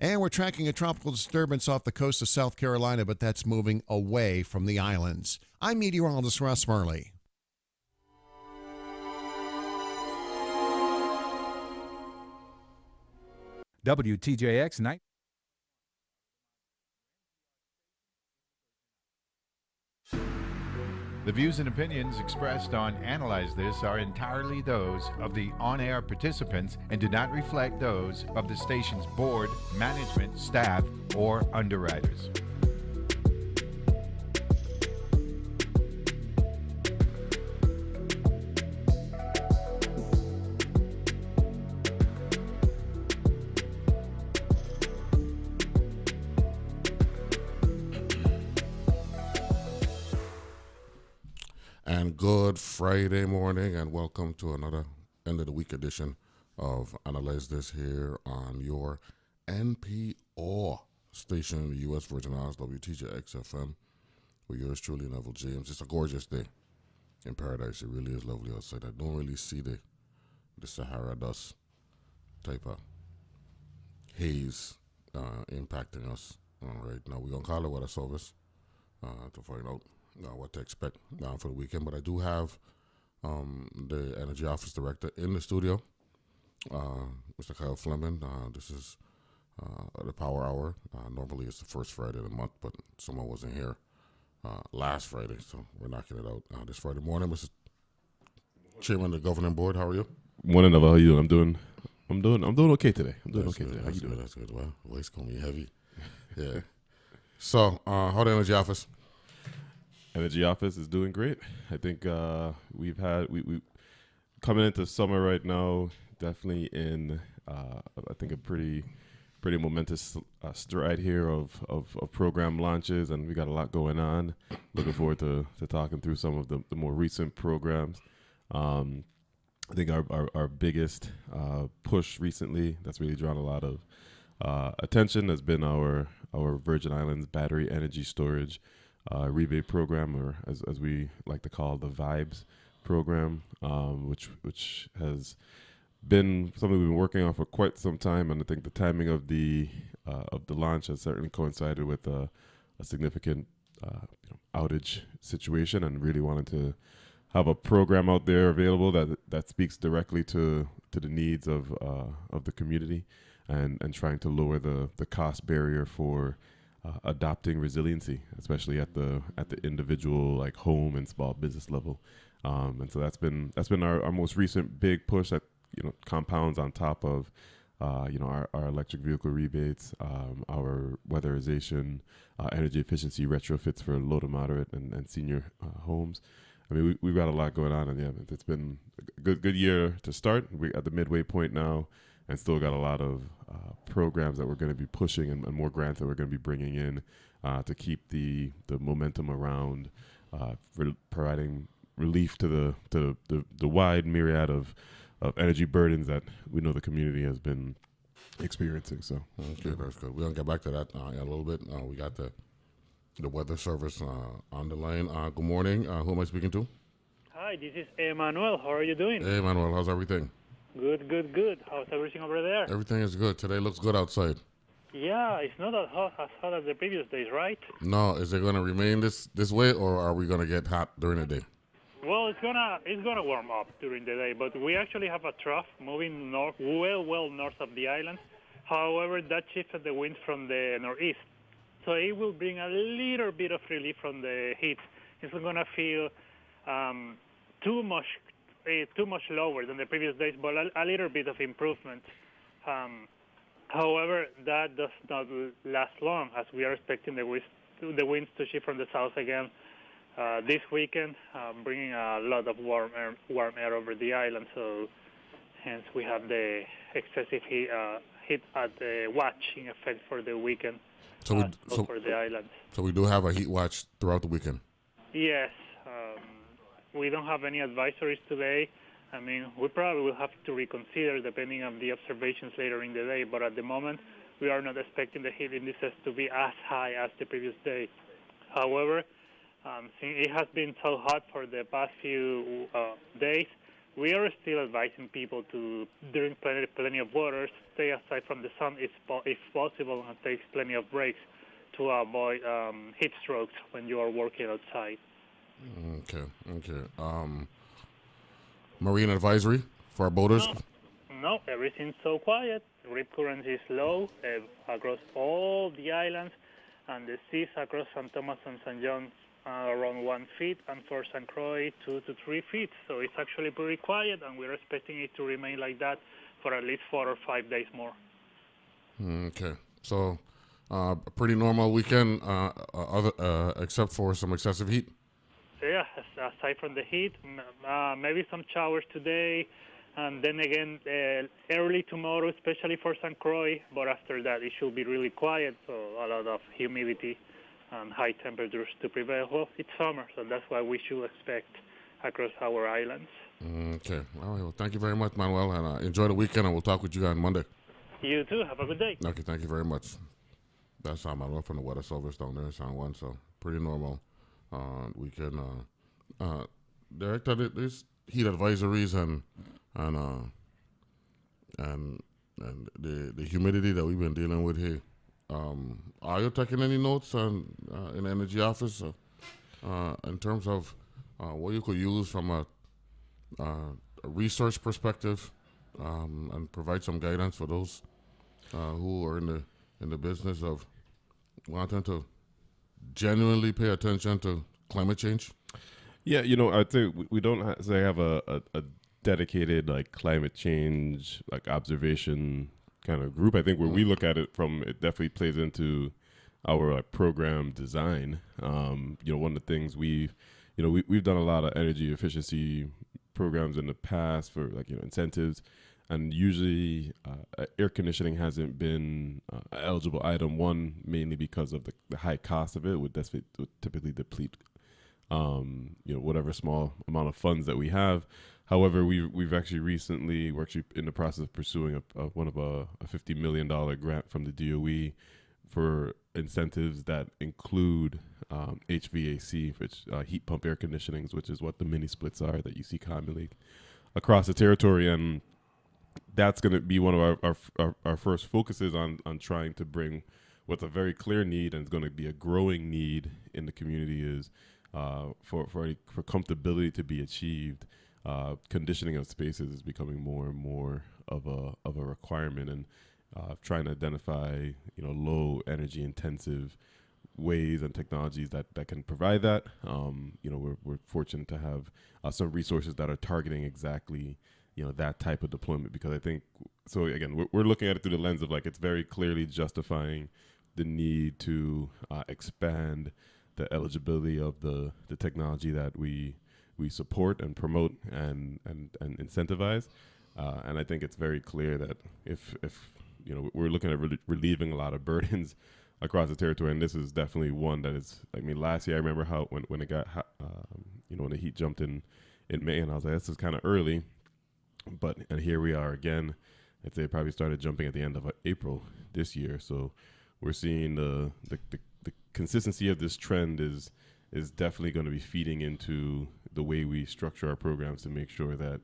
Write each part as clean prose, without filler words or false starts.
And we're tracking a tropical disturbance off the coast of South Carolina, but that's moving away from the islands. I'm meteorologist Russ Murley. WTJX night. The views and opinions expressed on Analyze This are entirely those of the on-air participants and do not reflect those of the station's board, management, staff, or underwriters. And good Friday morning, and welcome to another end of the week edition of Analyze This here on your NPR station, the U.S. Virgin Islands, WTJX FM, with yours truly, Neville James. It's a gorgeous day in paradise. It really is lovely outside. I don't really see the Sahara dust type of haze impacting us. All right, now we're going to call the weather service to find out what to expect for the weekend. But I do have the Energy Office Director in the studio, Mr. Kyle Fleming. This is the Power Hour. Normally it's the first Friday of the month, but someone wasn't here last Friday, so we're knocking it out this Friday morning. Mr. Chairman of the Governing Board, how are you? Morning, how are you? I'm doing okay today. How you doing? That's good. Well, voice gonna be heavy. Yeah. So, how the Energy Office? Energy Office is doing great. I think we coming into summer right now, definitely in I think a pretty momentous stride here of program launches, and we got a lot going on. Looking forward to talking through some of the more recent programs. I think our biggest push recently that's really drawn a lot of attention has been our Virgin Islands battery energy storage rebate program, or as we like to call the VIBES program, which has been something we've been working on for quite some time, and I think the timing of the launch has certainly coincided with a significant outage situation, and really wanted to have a program out there available that speaks directly to the needs of the community, and trying to lower the cost barrier for adopting resiliency, especially at the individual, like, home and small business level, and so that's been our most recent big push that compounds on top of our electric vehicle rebates, our weatherization, energy efficiency retrofits for low to moderate and senior homes. I mean, we've got a lot going on, and yeah, it's been a good year to start. We're at the midway point now, and still got a lot of programs that we're going to be pushing, and more grants that we're going to be bringing in to keep the momentum around providing relief to the wide myriad of energy burdens that we know the community has been experiencing. So okay, that's good. We're gonna get back to that in a little bit. We got the weather service on the line. Good morning. Who am I speaking to? Hi, this is Emmanuel. How are you doing? Hey, Manuel. How's everything? Good. How's everything over there? Everything is good. Today looks good outside. Yeah, it's not as hot as the previous days, right? No, is it going to remain this way, or are we going to get hot during the day? Well, it's gonna warm up during the day, but we actually have a trough moving north, well north of the island. However, that shifted the wind from the northeast, so it will bring a little bit of relief from the heat. It's not gonna feel too much lower than the previous days, but a little bit of improvement. However, that does not last long, as we are expecting the winds to shift from the south again this weekend, bringing a lot of warm air over the island. So, hence, we have the excessive heat at the watch in effect for the weekend for the island. So we do have a heat watch throughout the weekend? Yes. We don't have any advisories today. I mean, we probably will have to reconsider depending on the observations later in the day, but at the moment, we are not expecting the heat indices to be as high as the previous day. However, since it has been so hot for the past few days, we are still advising people to drink plenty of water, stay aside from the sun if possible, and take plenty of breaks to avoid heat strokes when you are working outside. Okay. Marine advisory for our boaters? No, everything's so quiet. Rip current is low across all the islands, and the seas across St. Thomas and St. John are around 1 feet, and for St. Croix 2 to 3 feet. So it's actually pretty quiet, and we're expecting it to remain like that for at least 4 or 5 days more. Okay. So a pretty normal weekend, except for some excessive heat? Yeah, aside from the heat, maybe some showers today, and then again early tomorrow, especially for St. Croix. But after that, it should be really quiet, so a lot of humidity and high temperatures to prevail. Well, it's summer, so that's what we should expect across our islands. Okay. All right. Well, thank you very much, Manuel, and enjoy the weekend, and we'll talk with you on Monday. You too. Have a good day. Okay. Thank you very much. That's Manuel from the Weather Service down there in San Juan, so pretty normal weekend. Director, there's heat advisories and the humidity that we've been dealing with here. Are you taking any notes in the energy office in terms of what you could use from a research perspective and provide some guidance for those who are in the business of wanting to genuinely pay attention to climate change? Yeah, I'd say we don't have a dedicated like climate change like observation kind of group. I think where we look at it from, it definitely plays into our like program design. One of the things we've done a lot of energy efficiency programs in the past for like incentives, and usually air conditioning hasn't been an eligible item. One, mainly because of the high cost of it would typically deplete whatever small amount of funds that we have. However, we're actually in the process of pursuing a $50 million grant from the DOE for incentives that include HVAC, which heat pump air conditionings, which is what the mini splits are that you see commonly across the territory. And that's going to be one of our first focuses on trying to bring what's a very clear need, and it's going to be a growing need in the community, is for comfortability to be achieved. Conditioning of spaces is becoming more and more of a requirement, and trying to identify low energy intensive ways and technologies that can provide that. We're fortunate to have some resources that are targeting exactly that type of deployment, because I think so. Again, we're looking at it through the lens of like it's very clearly justifying the need to expand the eligibility of the technology that we support and promote and incentivize. And I think it's very clear that if we're looking at relieving a lot of burdens across the territory, and this is definitely one that is. I mean, last year I remember how when it got when the heat jumped in May, and I was like, this is kind of early, and here we are again. I'd say it probably started jumping at the end of April this year. So we're seeing the consistency of this trend is definitely going to be feeding into the way we structure our programs to make sure that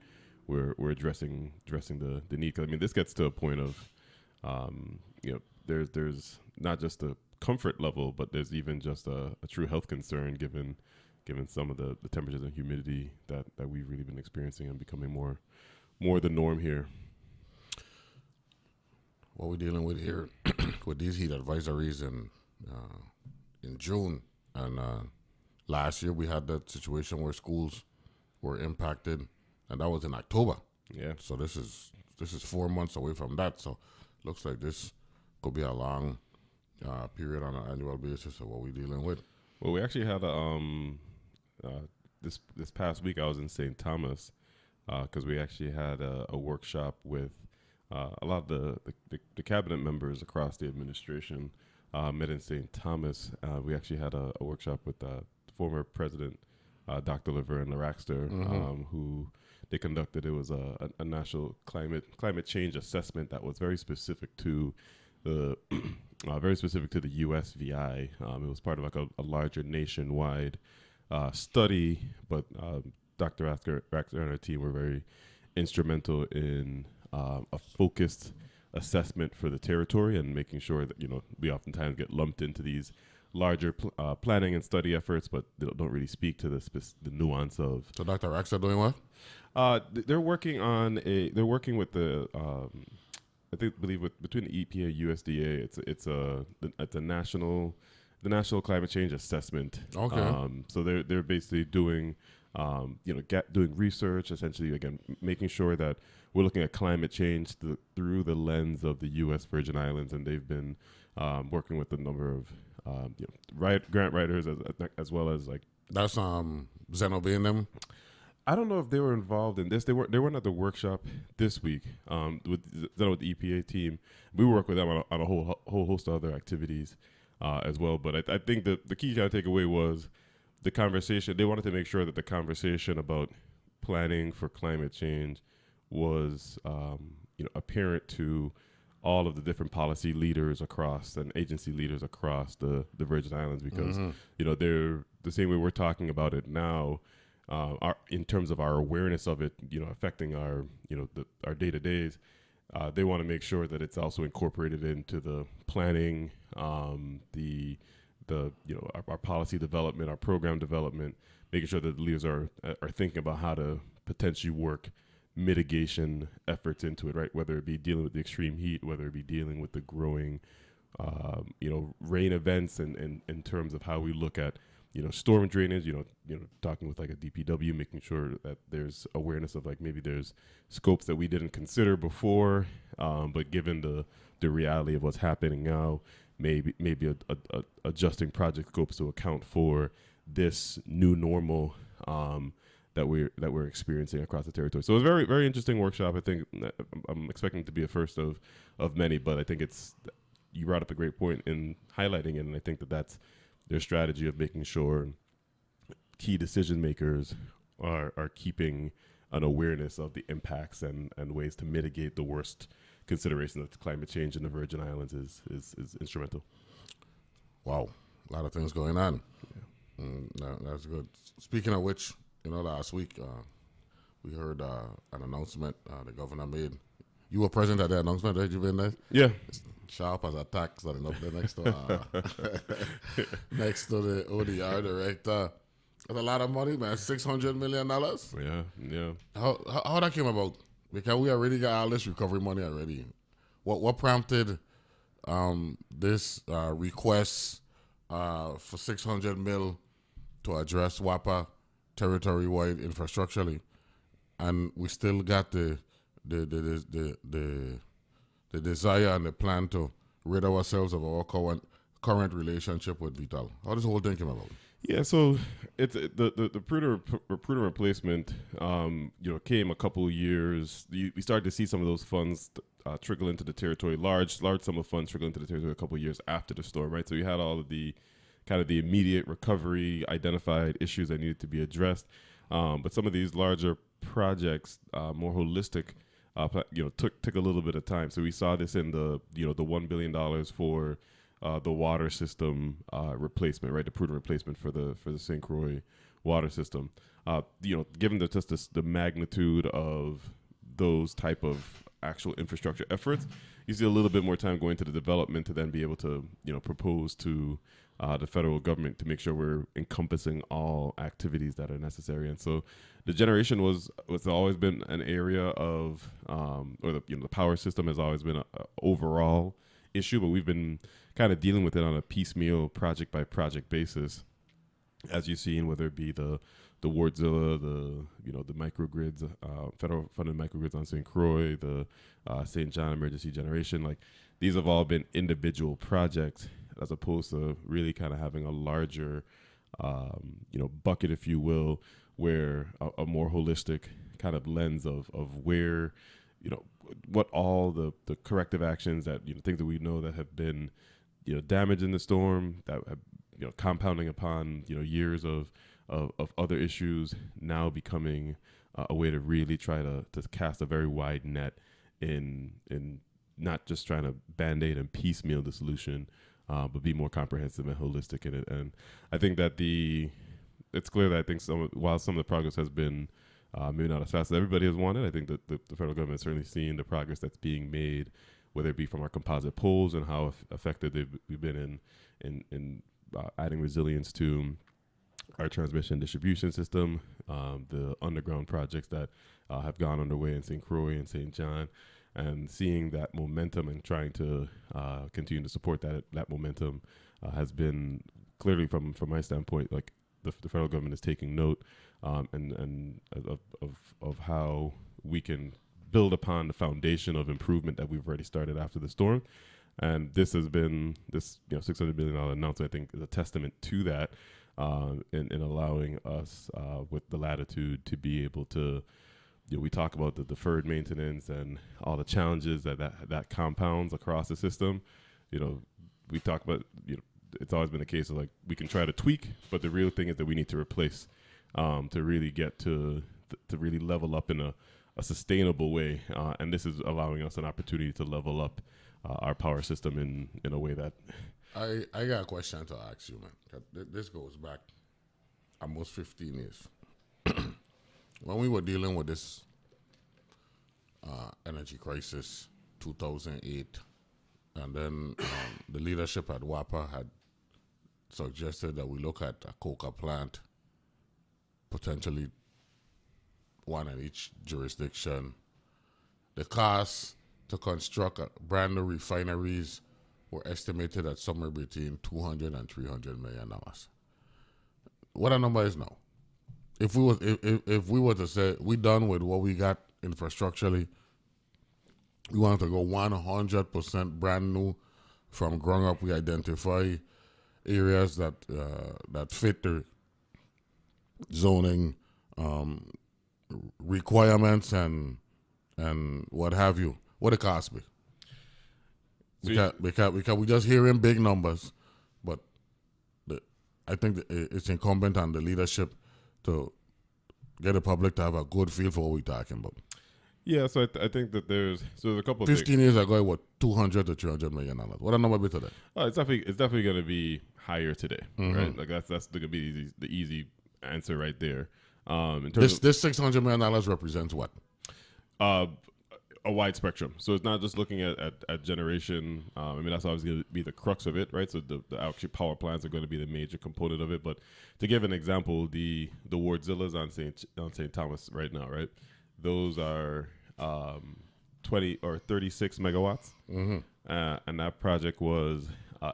we're addressing the need. 'Cause, I mean, this gets to a point of there's not just a comfort level, but there's even just a true health concern given some of the temperatures and humidity that we've really been experiencing and becoming more the norm here. What we're dealing with here with these heat advisories in June, and last year we had that situation where schools were impacted, and that was in October. Yeah. So this is 4 months away from that. So looks like this could be a long period on an annual basis of what we're dealing with. Well, we actually had this past week I was in St. Thomas because we actually had a workshop with a lot of the cabinet members across the administration met in St. Thomas. We actually had a workshop with former President Dr. Laverne Laraxter, who they conducted. It was a national climate change assessment that was very specific to the USVI. It was part of like a larger nationwide study, but Dr. Raxer and our team were very instrumental in a focused assessment for the territory and making sure that, we oftentimes get lumped into these larger planning and study efforts, but they don't really speak to the nuance of. So Dr. Raxa doing what? They're working on they're working with the between the EPA and USDA. It's a national climate change assessment. Okay. So they're basically doing doing research, essentially, again, making sure that we're looking at climate change through the lens of the U.S. Virgin Islands, and they've been working with a number of grant writers as well as like. That's Zeno being them. I don't know if they were involved in this. They weren't at the workshop this week with the EPA team. We work with them on a whole host of other activities as well. But I think that the key kind of takeaway was the conversation. They wanted to make sure that the conversation about planning for climate change was apparent to all of the different policy leaders across and agency leaders across the Virgin Islands, because they're the same way we're talking about it now. In terms of our awareness of it, affecting our our day-to-days, they want to make sure that it's also incorporated into the planning, our policy development, our program development, making sure that the leaders are thinking about how to potentially work mitigation efforts into it, right? Whether it be dealing with the extreme heat, whether it be dealing with the growing, rain events, and in terms of how we look at storm drainage, talking with like a DPW, making sure that there's awareness of like maybe there's scopes that we didn't consider before, but given the reality of what's happening now, maybe adjusting project scopes to account for this new normal that we're experiencing across the territory. So it was a very, very interesting workshop. I think I'm expecting it to be a first of many, but I think you brought up a great point in highlighting it, and I think that's their strategy of making sure key decision makers are keeping an awareness of the impacts and ways to mitigate the worst considerations of climate change in the Virgin Islands is instrumental. Wow, a lot of things going on. Yeah. That's good. Speaking of which, last week we heard an announcement the governor made. You were present at the announcement, right? You been there? Yeah. Sharp as a tax standing up there next to the ODR director. That's a lot of money, man. $600 million. Yeah. How that came about? Because we already got all this recovery money already. What prompted this request for $600 million to address WAPA territory-wide infrastructurally, and we still got the desire and the plan to rid ourselves of our current relationship with Vital. How does the whole thing come about? Yeah, so it's the prudent replacement. Came a couple of years. We started to see some of those funds trickle into the territory. Large sum of funds trickle into the territory a couple of years after the storm, right? So you had all of the kind of the immediate recovery, identified issues that needed to be addressed. But some of these larger projects, more holistic, took a little bit of time. So we saw this in the $1 billion for the water system replacement, right? The prudent replacement for the St. Croix water system. Given the magnitude of those type of actual infrastructure efforts, you see a little bit more time going to the development to then be able to propose to the federal government to make sure we're encompassing all activities that are necessary. And so the generation was always been an area of, or the power system has always been a overall issue, but we've been kind of dealing with it on a piecemeal, project by project basis, as you've seen, whether it be the Wardzilla, the microgrids, federal funded microgrids on St. Croix, the St. John emergency generation. Like, these have all been individual projects, as opposed to really kind of having a larger, bucket, if you will, where a more holistic kind of lens of where, what all the corrective actions that, things that we know that have been, damaged in the storm, that have, compounding upon, years of other issues, now becoming a way to really try to cast a very wide net in not just trying to Band-Aid and piecemeal the solution, but be more comprehensive and holistic in it. And I think that the it's clear that I think while some of the progress has been maybe not as fast as everybody has wanted, I think that the federal government is certainly seeing the progress that's being made, whether it be from our composite poles and how effective we've been in adding resilience to our transmission distribution system, the underground projects that have gone underway in St. Croix and St. John, and seeing that momentum and trying to continue to support that momentum has been clearly from my standpoint, like the federal government is taking note and of how we can build upon the foundation of improvement that we've already started after the storm. And this has been this $600 billion announcement, I think, is a testament to that in allowing us with the latitude to be able to. We talk about the deferred maintenance and all the challenges that compounds across the system. We talk about it's always been a case of like we can try to tweak, but the real thing is that we need to replace to really get to really level up in a sustainable way. And this is allowing us an opportunity to level up our power system in a way that. I got a question to ask you, man. This goes back almost 15 years. When we were dealing with this energy crisis, 2008, and then the leadership at WAPA had suggested that we look at a coca plant, potentially one in each jurisdiction. The costs to construct brand new refineries were estimated at somewhere between $200 and $300 million. What our number is now? If we were to say we done with what we got infrastructurally, we want to go 100% brand new from ground up. We identify areas that fit the zoning requirements and what have you. What it cost me? Because we just hearing big numbers, but I think it's incumbent on the leadership to get the public to have a good feel for what we're talking about. Yeah, so I think that there's a couple of 15 years ago, it was $200 to $300 million. What a number be today? Oh, it's definitely going to be higher today, right? Like that's going to be the easy answer right there. In terms this $600 million represents what? A wide spectrum. So it's not just looking at generation. I mean, that's always going to be the crux of it, right? So the actual power plants are going to be the major component of it. But to give an example, the Wardzillas on St. Thomas right now, right? Those are 20 or 36 megawatts, and that project was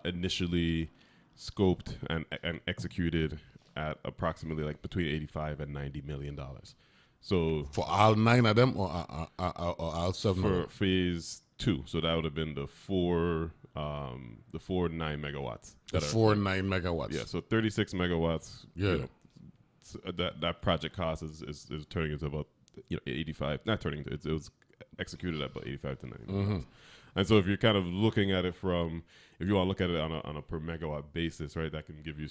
initially scoped and executed at approximately like between $85 and $90 million. So for all 9 of them, or all 7 for phase 2, so that would have been the four 9 megawatts. The 4 9 megawatts. Yeah, so 36 megawatts. Yeah, that project cost is turning into about 85. Not turning into it was executed at about 85 to 90 megawatts. And so if you're kind of looking at it if you want to look at it on a per megawatt basis, right, that can give you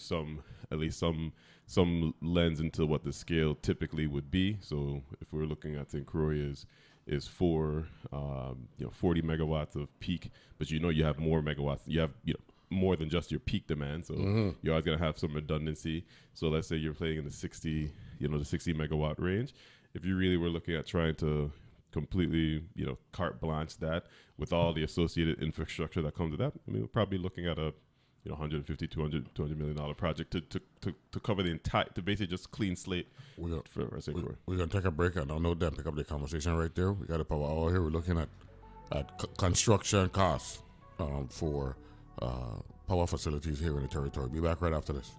at least some lens into what the scale typically would be. So if we're looking at St. Croix is for 40 megawatts of peak, but you have more megawatts. You have more than just your peak demand, so you're always gonna have some redundancy. So let's say you're playing in the 60 megawatt range. If you really were looking at trying to completely, carte blanche that with all the associated infrastructure that comes with that, I mean, we're probably looking at a, $150, $200 million project to cover the entire, to basically just clean slate for St. Croix. We're going to take a break, and I'll note that, pick up the conversation right there. We got a power hour here. We're looking at construction costs for power facilities here in the territory. Be back right after this.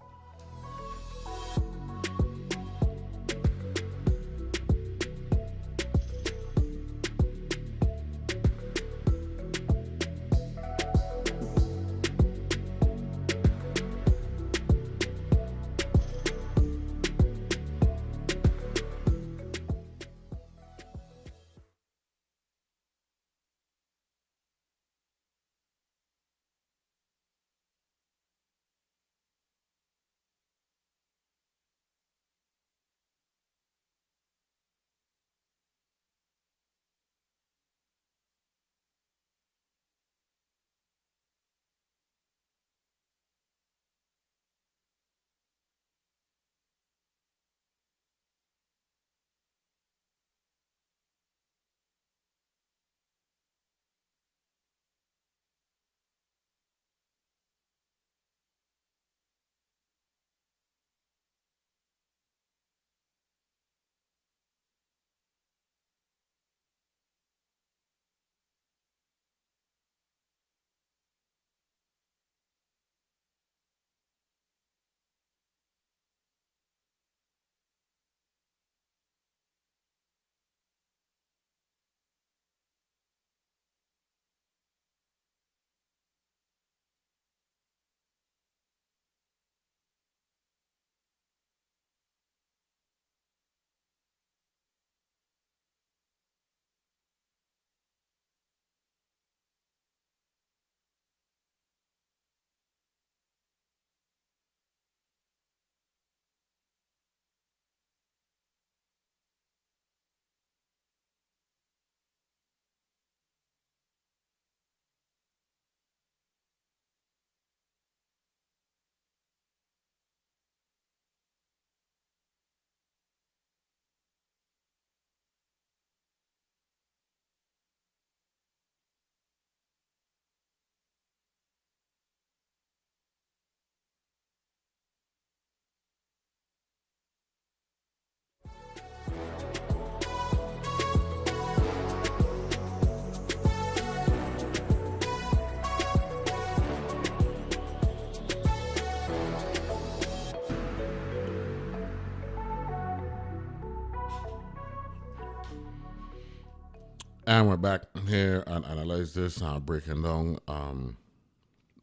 And we're back here and analyze this, breaking down an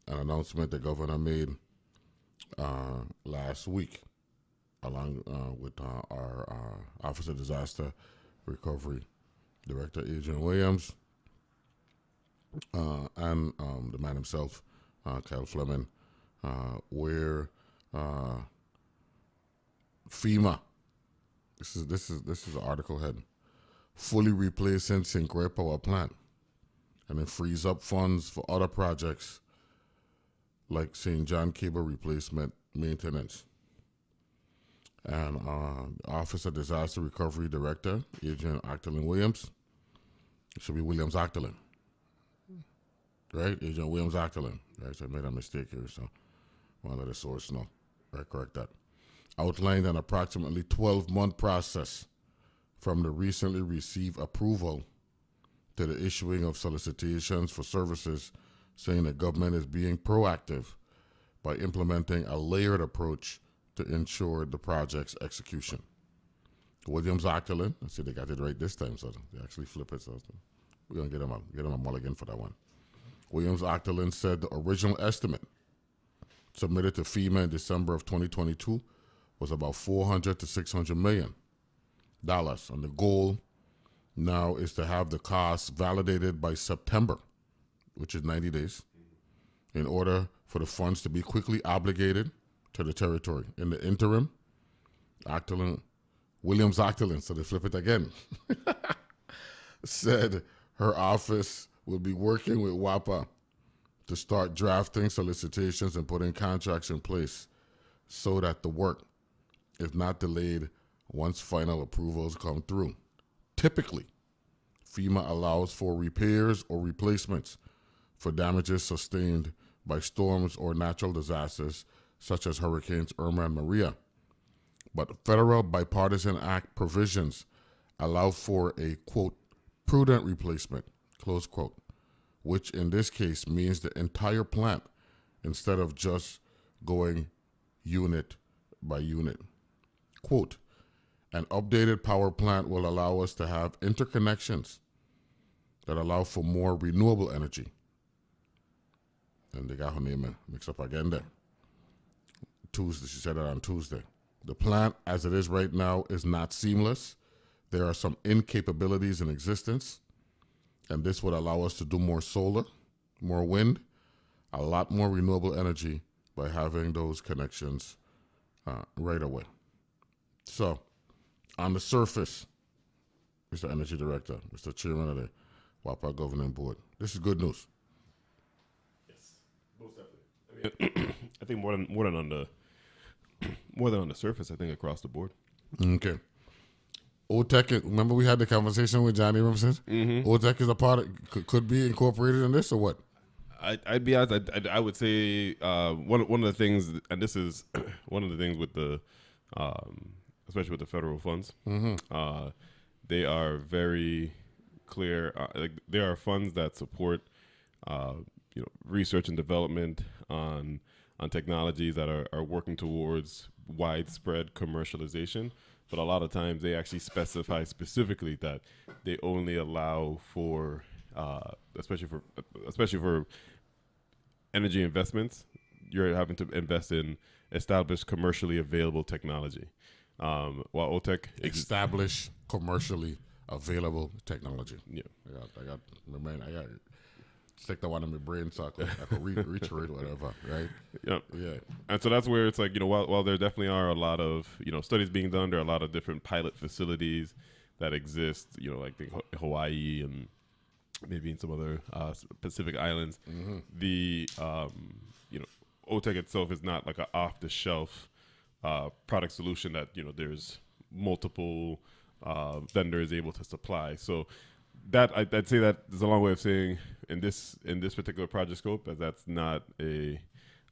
announcement the governor made last week, along with our Office of Disaster Recovery Director, Adrian Williams, and the man himself, Kyle Fleming, where FEMA, this is the article head, fully replacing Sinclair Power Plant, and it frees up funds for other projects like St. John Cable replacement maintenance. And Office of Disaster Recovery Director, Adrian Actolin Williams, it should be Williams Actolin, right? Adrian Williams Actolin, right? So I made a mistake here, so I want to let the source know. Right, correct that. Outlined an approximately 12-month process from the recently received approval to the issuing of solicitations for services, saying the government is being proactive by implementing a layered approach to ensure the project's execution. Williams Actolin, let's see, they got it right this time, so they actually flip it. So we're going to get him a mulligan for that one. Williams Actolin said the original estimate submitted to FEMA in December of 2022 was about $400 to $600 million. And the goal now is to have the costs validated by September, which is 90 days, in order for the funds to be quickly obligated to the territory. In the interim, Williams Actolin, so they flip it again, said her office will be working with WAPA to start drafting solicitations and putting contracts in place so that the work is not delayed once final approvals come through. Typically, FEMA allows for repairs or replacements for damages sustained by storms or natural disasters such as Hurricanes Irma and Maria. But federal bipartisan act provisions allow for a, quote, prudent replacement, close quote, which in this case means the entire plant instead of just going unit by unit. Quote, an updated power plant will allow us to have interconnections that allow for more renewable energy. And they got her name mixed up again there. Tuesday, she said that on Tuesday. The plant, as it is right now, is not seamless. There are some incapabilities in existence, and this would allow us to do more solar, more wind, a lot more renewable energy by having those connections right away. So, on the surface, Mr. Energy Director, Mr. Chairman of the WAPA Governing Board, this is good news. Yes, most definitely. I mean, I think more than on the surface, I think across the board. Okay. OTEC, remember we had the conversation with Johnny Robinson? Mm-hmm. OTEC is a part of, could be incorporated in this or what? I'd be honest, I would say one of the things, and this is one of the things with the, especially with the federal funds, they are very clear. Like there are funds that support, research and development on technologies that are working towards widespread commercialization. But a lot of times they actually specify specifically that they only allow for, especially for energy investments, you're having to invest in established commercially available technology. While OTEC establish commercially available technology. Yeah, I got stick that one in my brain so I could reiterate whatever, right? Yeah. And so that's where it's like, while there definitely are a lot of, studies being done, there are a lot of different pilot facilities that exist, like Hawaii and maybe in some other Pacific islands. Mm-hmm. The, OTEC itself is not like an off-the-shelf product solution that, there's multiple vendors able to supply. So that I'd say that is a long way of saying in this particular project scope, as that's not a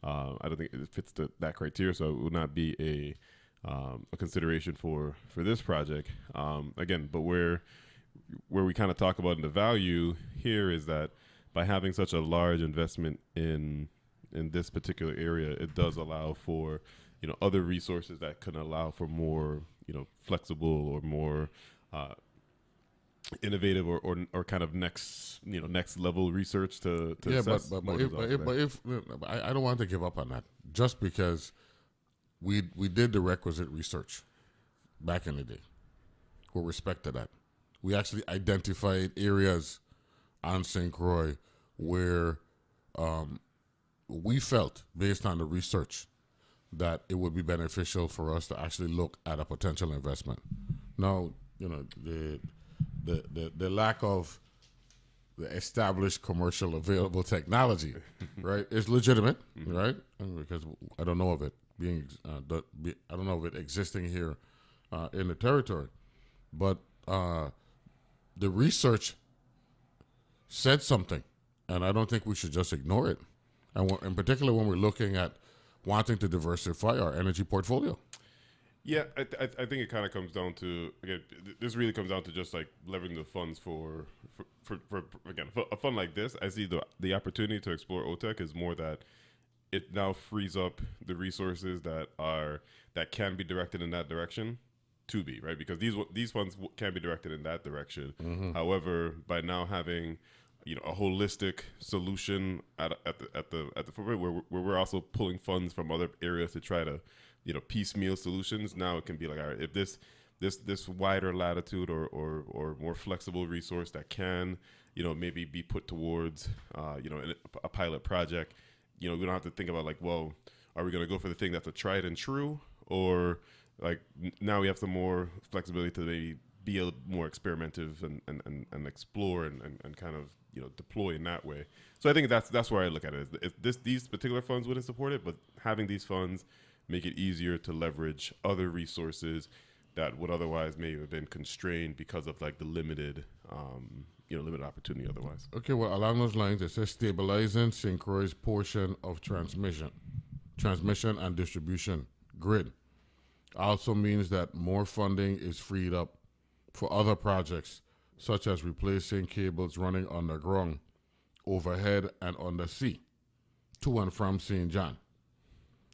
I don't think it fits that criteria, so it would not be a consideration for this project. Again, but where we kind of talk about the value here is that by having such a large investment in this particular area, it does allow for other resources that can allow for more flexible or more innovative or kind of next level research to Yeah, assess but what is out there. if I don't want to give up on that just because we did the requisite research back in the day. With respect to that, we actually identified areas on St. Croix where we felt, based on the research, that it would be beneficial for us to actually look at a potential investment. Now, the lack of the established commercial available technology, right, is legitimate, right? Because I don't know of it I don't know of it existing here in the territory, but the research said something, and I don't think we should just ignore it. And in particular, when we're looking at wanting to diversify our energy portfolio. Yeah, I think it kind of comes down to, again, this really comes down to just like leveraging the funds for a fund like this. I see the opportunity to explore OTEC is more that it now frees up the resources that can be directed in that direction to be, right? Because these funds can be directed in that direction. However, by now having a holistic solution at the footprint where we're also pulling funds from other areas to try to piecemeal solutions. Now it can be like, all right, if this wider latitude or more flexible resource that can maybe be put towards a pilot project, we don't have to think about like, well, are we going to go for the thing that's a tried and true, or like now we have some more flexibility to maybe be a little more experimentative and explore and kind of deploy in that way. So I think that's where I look at it. Is these particular funds wouldn't support it, but having these funds make it easier to leverage other resources that would otherwise may have been constrained because of like the limited opportunity otherwise. Okay, well, along those lines, it says stabilizing St. Croix's portion of transmission and distribution grid also means that more funding is freed up for other projects, such as replacing cables running underground, overhead, and undersea to and from St. John,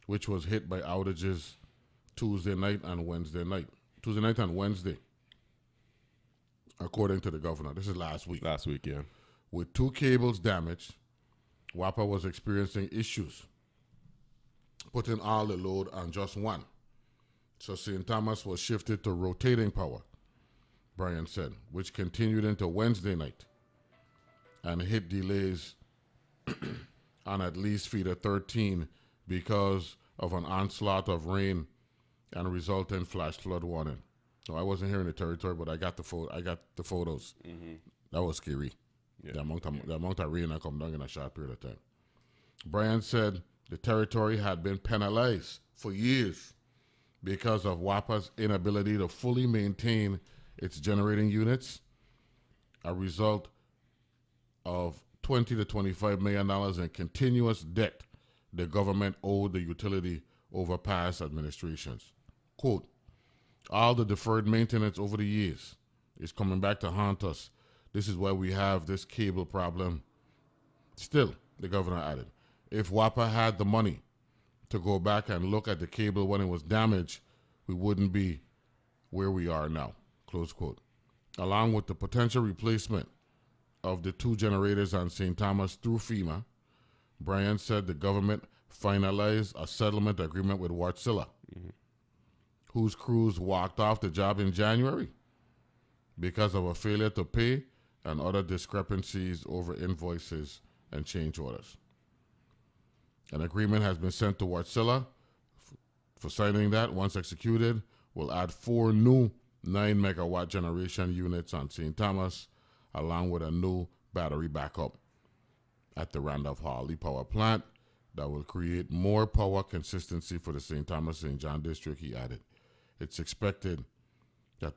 which was hit by outages Tuesday night and Wednesday, according to the governor. This is last week. Last week, yeah. With 2 cables damaged, WAPA was experiencing issues putting all the load on just one. So St. Thomas was shifted to rotating power, Brian said, which continued into Wednesday night and hit delays on at least feeder 13 because of an onslaught of rain and resulting flash flood warning. So I wasn't here in the territory, but I got the photos. That was scary. Yeah. The amount of rain that come down in a short period of time. Brian said the territory had been penalized for years because of WAPA's inability to fully maintain its generating units, a result of $20 to $25 million in continuous debt the government owed the utility over past administrations. Quote, all the deferred maintenance over the years is coming back to haunt us. This is why we have this cable problem. Still, the governor added, if WAPA had the money to go back and look at the cable when it was damaged, we wouldn't be where we are now, close quote. Along with the potential replacement of the 2 generators on St. Thomas through FEMA, Brian said the government finalized a settlement agreement with Wärtsilä, whose crews walked off the job in January because of a failure to pay and other discrepancies over invoices and change orders. An agreement has been sent to Wärtsilä for signing that. Once executed, will add 4 new 9-megawatt generation units on St. Thomas, along with a new battery backup at the Randolph Harley power plant that will create more power consistency for the St. Thomas-St. John district, he added. It's expected that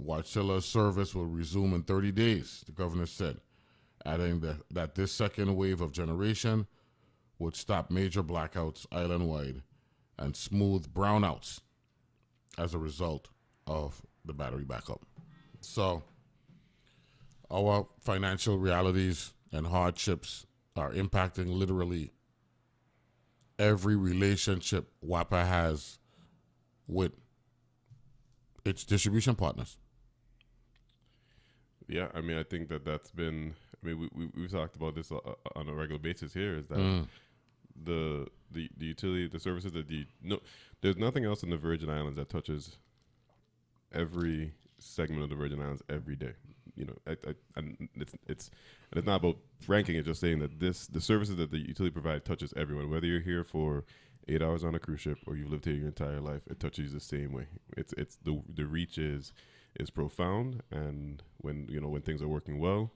Wärtsilä's service will resume in 30 days, the governor said, adding that this second wave of generation would stop major blackouts island-wide and smooth brownouts as a result of the battery backup. So our financial realities and hardships are impacting literally every relationship WAPA has with its distribution partners. Yeah, I mean, I think that's been. I mean, we've talked about this on a regular basis here. Is that the utility, the services that there's nothing else in the Virgin Islands that touches every segment of the Virgin Islands every day. You know, and it's not about ranking it. Just saying that the services that the utility provide touches everyone, whether you're here for 8 hours on a cruise ship or you've lived here your entire life. It touches you the same way. It's the reach is profound, and when things are working well,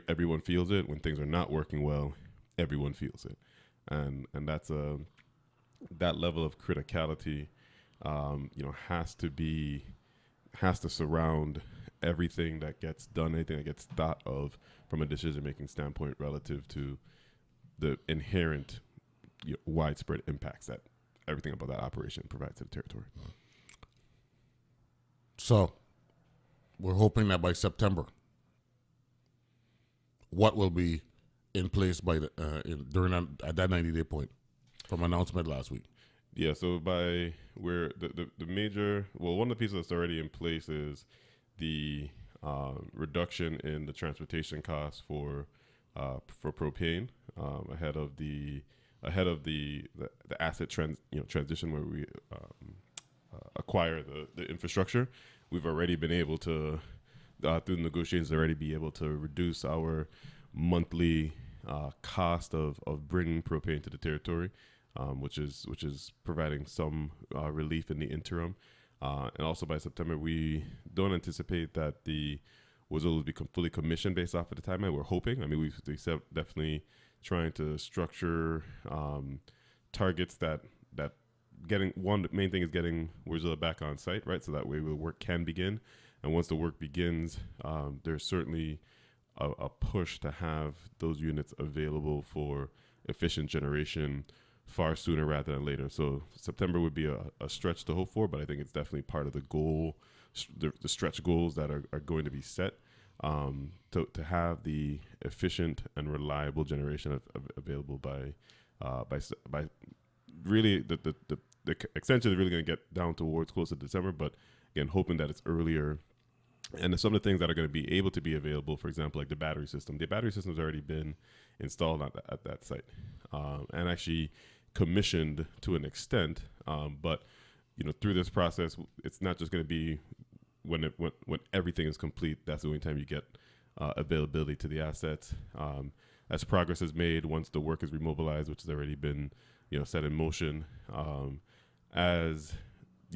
everyone feels it. When things are not working well, everyone feels it, and that's that level of criticality, has to surround everything that gets done, anything that gets thought of from a decision-making standpoint relative to the inherent widespread impacts that everything about that operation provides to the territory. So, we're hoping that by September, what will be in place by during at that 90-day point from announcement last week? Yeah, so by where the major, one of the pieces that's already in place is the reduction in the transportation costs for propane ahead of the asset transition where we acquire the infrastructure. We've already been able to through negotiations already be able to reduce our monthly cost of bringing propane to the territory. Which is providing some relief in the interim, and also by September we don't anticipate that the WSOL will be fully commissioned based off of the timeline. We're hoping. I mean, we've definitely trying to structure targets that getting the main thing is getting WSOL back on site, right? So that way the work can begin, and once the work begins, there's certainly a push to have those units available for efficient generation far sooner rather than later. So September would be a stretch to hope for, but I think it's definitely part of the goal, the stretch goals that are going to be set to have the efficient and reliable generation available by really the extension is really going to get down towards close to December, but again, hoping that it's earlier. And some of the things that are going to be able to be available, for example, like the battery system. The battery system has already been installed at that site and actually commissioned to an extent. But through this process, it's not just going to be when everything is complete. That's the only time you get availability to the assets. As progress is made, once the work is remobilized, which has already been set in motion,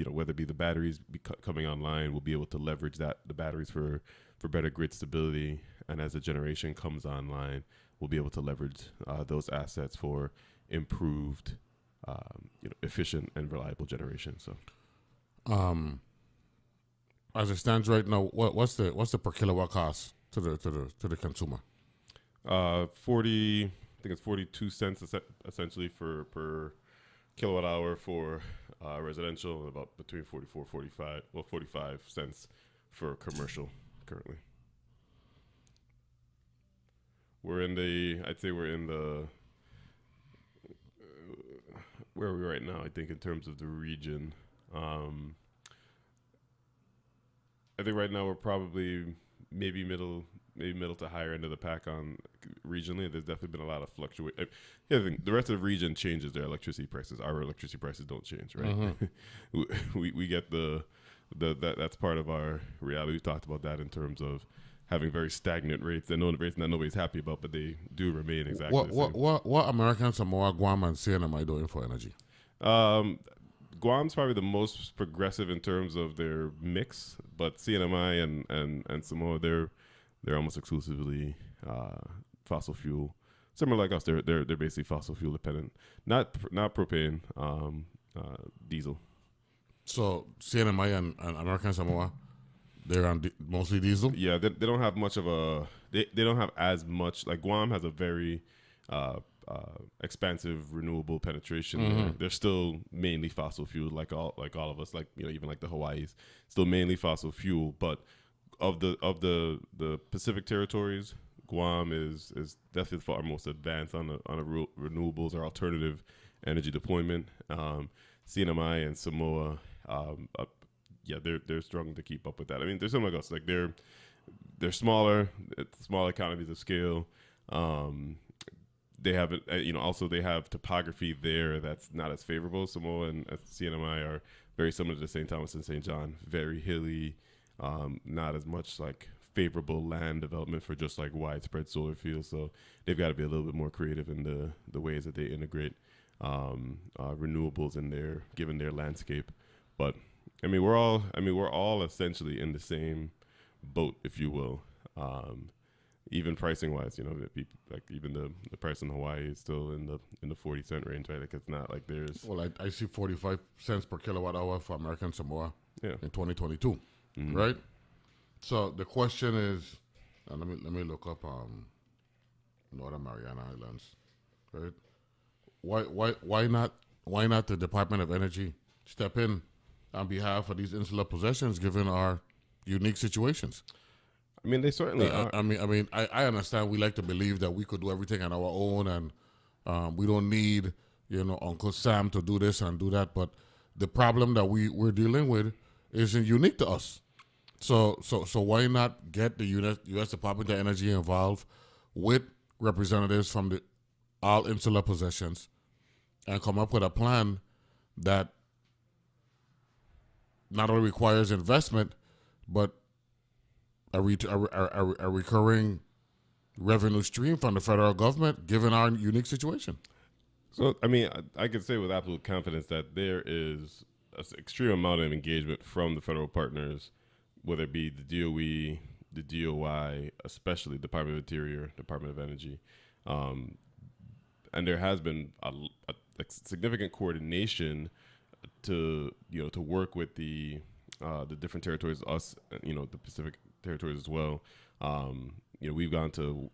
whether it be the batteries coming online, we'll be able to leverage the batteries for better grid stability. And as the generation comes online, we'll be able to leverage those assets for improved, efficient and reliable generation. So, as it stands right now, what's the per kilowatt cost to the consumer? 40. I think it's 42 cents essentially per kilowatt hour for residential, and about between 45 cents for commercial currently. I'd say we're in the, where are we right now? I think in terms of the region, I think right now we're probably maybe middle to higher end of the pack on regionally. There's definitely been a lot of fluctuation. The rest of the region changes their electricity prices. Our electricity prices don't change, right? Mm-hmm. we get that's part of our reality. We talked about that in terms of having very stagnant rates and rates that nobody's happy about, but they do remain exactly the same. What American Samoa, Guam, and CNMI doing for energy? Guam's probably the most progressive in terms of their mix, but CNMI and Samoa, they're almost exclusively fossil fuel. Similar like us, they're basically fossil fuel dependent. Not propane, diesel. So CNMI and American Samoa, they're on mostly diesel? Yeah, they don't have much of a. They don't have as much. Like Guam has a very expansive renewable penetration. Mm-hmm. They're still mainly fossil fuel, like all of us. Like even like the Hawaii's, still mainly fossil fuel. But of the Pacific territories, Guam is definitely far most advanced on a renewables or alternative energy deployment. CNMI and Samoa yeah, they're struggling to keep up with that. I mean, they're similar to us. Like they're smaller, it's small economies of scale. They have also they have topography there that's not as favorable. Samoa and CNMI are very similar to St. Thomas and St. John, very hilly, not as much like favorable land development for just like widespread solar fields. So they've got to be a little bit more creative in the ways that they integrate renewables in their given their landscape. But we're all essentially in the same boat, if you will. Even pricing wise, like even the price in Hawaii is still in the 40-cent range, right? Like it's not like there's I see 45 cents per kilowatt hour for American Samoa yeah. in 2022, right? So the question is, let me look up Northern Mariana Islands, right? Why not the Department of Energy step in on behalf of these insular possessions, given our unique situations? I mean, they certainly are. I understand we like to believe that we could do everything on our own, and we don't need Uncle Sam to do this and do that. But the problem that we're dealing with isn't unique to us. So why not get the U.S. Department of Energy involved with representatives from all insular possessions and come up with a plan that not only requires investment, but a recurring revenue stream from the federal government, given our unique situation. So, I can say with absolute confidence that there is an extreme amount of engagement from the federal partners, whether it be the DOE, the DOI, especially Department of Interior, Department of Energy. And there has been a significant coordination to work with the different territories, us, the Pacific territories as well. I've gone to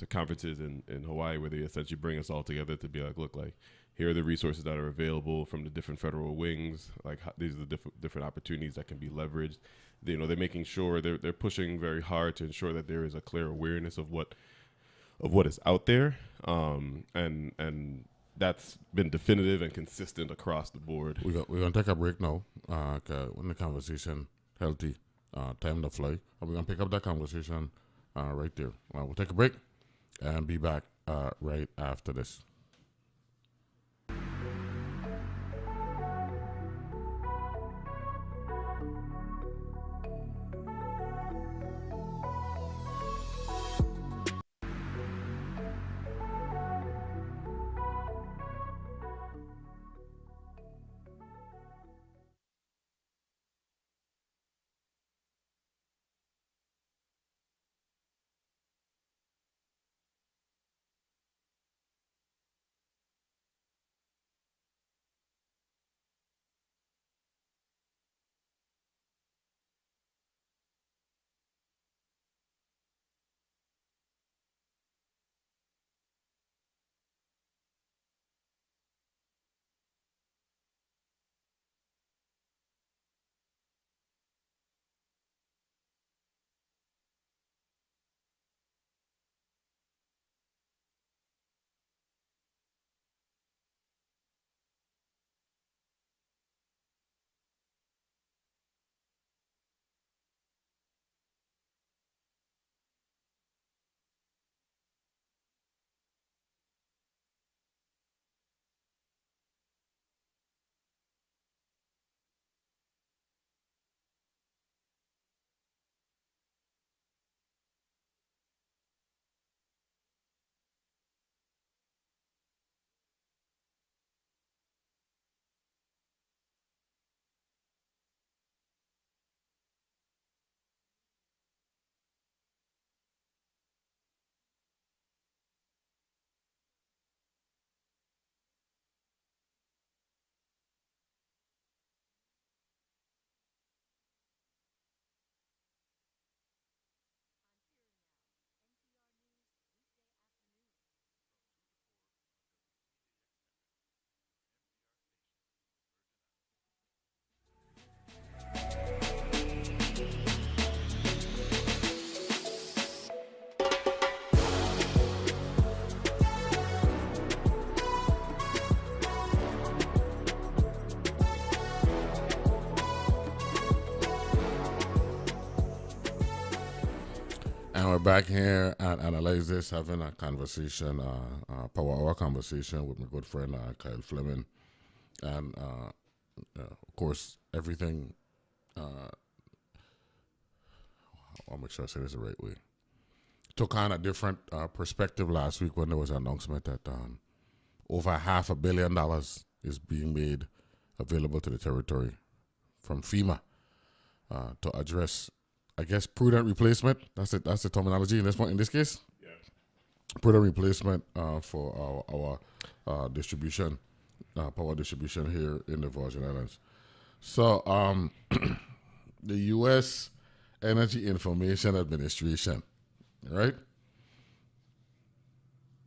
conferences in Hawaii where they essentially bring us all together to be like, look, like here are the resources that are available from the different federal wings. Like these are the different opportunities that can be leveraged. They're making sure they're pushing very hard to ensure that there is a clear awareness of what is out there, and that's been definitive and consistent across the board. We're gonna take a break now. When the conversation healthy, time to fly. And we're gonna pick up that conversation right there. We'll take a break and be back right after this. back here and analyze this, having a conversation, power hour conversation with my good friend Kyle Fleming, and of course everything. I'll make sure I say this the right way. Took on a different perspective last week when there was an announcement that over $500 million is being made available to the territory from FEMA to address, I guess, prudent replacement. That's it. That's the terminology in this case. Yeah. Prudent replacement for our distribution, power distribution here in the Virgin Islands. So the U.S. Energy Information Administration, right?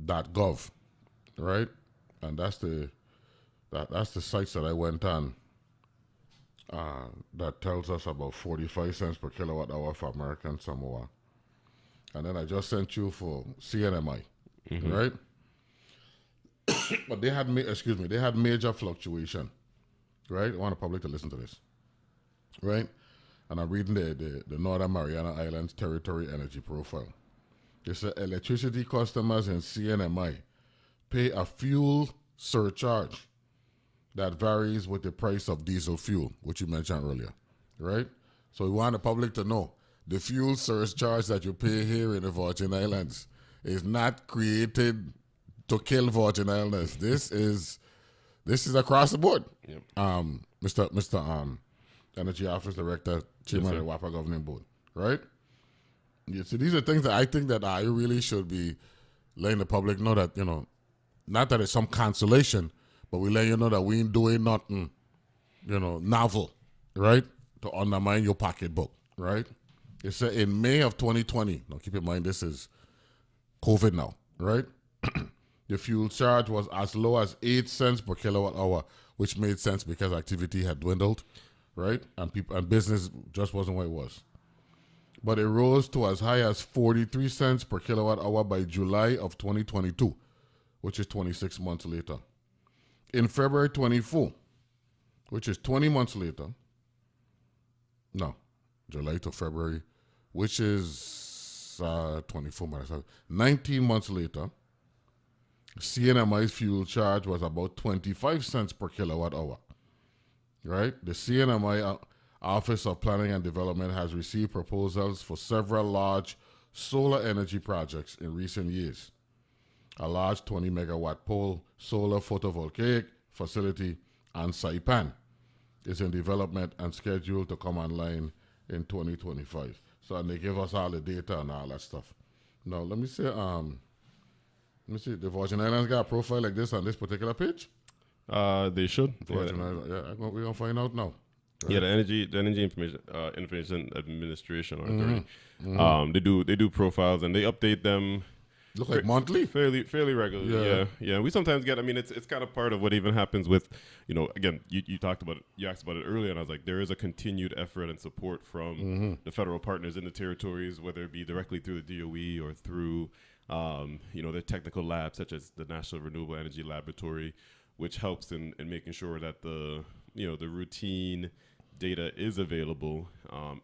.gov, right? And that's the sites that I went on. That tells us about 45 cents per kilowatt hour for American Samoa. And then I just sent you for CNMI, right? But they had major fluctuation, right? I want the public to listen to this, right? And I'm reading the Northern Mariana Islands Territory Energy Profile. It says electricity customers in CNMI pay a fuel surcharge that varies with the price of diesel fuel, which you mentioned earlier, right? So we want the public to know the fuel surcharge that you pay here in the Virgin Islands is not created to kill Virgin Islanders. This is across the board. Yep. Mr. Energy Office Director, Chairman of the WAPA Governing Board, right? Yeah, so these are things that I think that I really should be letting the public know that, not that it's some consolation, but we let you know that we ain't doing nothing, novel, right? To undermine your pocketbook, right? It said in May of 2020, now keep in mind this is COVID now, right? The fuel charge was as low as 8 cents per kilowatt hour, which made sense because activity had dwindled, right? And business just wasn't what it was. But it rose to as high as 43 cents per kilowatt hour by July of 2022, which is 26 months later. In February 24, which is 20 months later, no, July to February, which is 24 months, 19 months later, CNMI's fuel charge was about 25 cents per kilowatt hour, right? The CNMI Office of Planning and Development has received proposals for several large solar energy projects in recent years. A large 20 megawatt pole solar photovoltaic facility on Saipan is in development and scheduled to come online in 2025. So, and they give us all the data and all that stuff. Now, let me see, the Virgin Islands got a profile like this on this particular page? They should. Virgin Islands, we're going to find out now. Right. Yeah, the Energy Information Administration, or they do profiles and they update them. Look like monthly, fairly regularly. Yeah. We sometimes get. I mean, it's kind of part of what even happens with, again, you talked about it. You asked about it earlier, and I was like, there is a continued effort and support from the federal partners in the territories, whether it be directly through the DOE or through, the technical labs such as the National Renewable Energy Laboratory, which helps in making sure that the routine data is available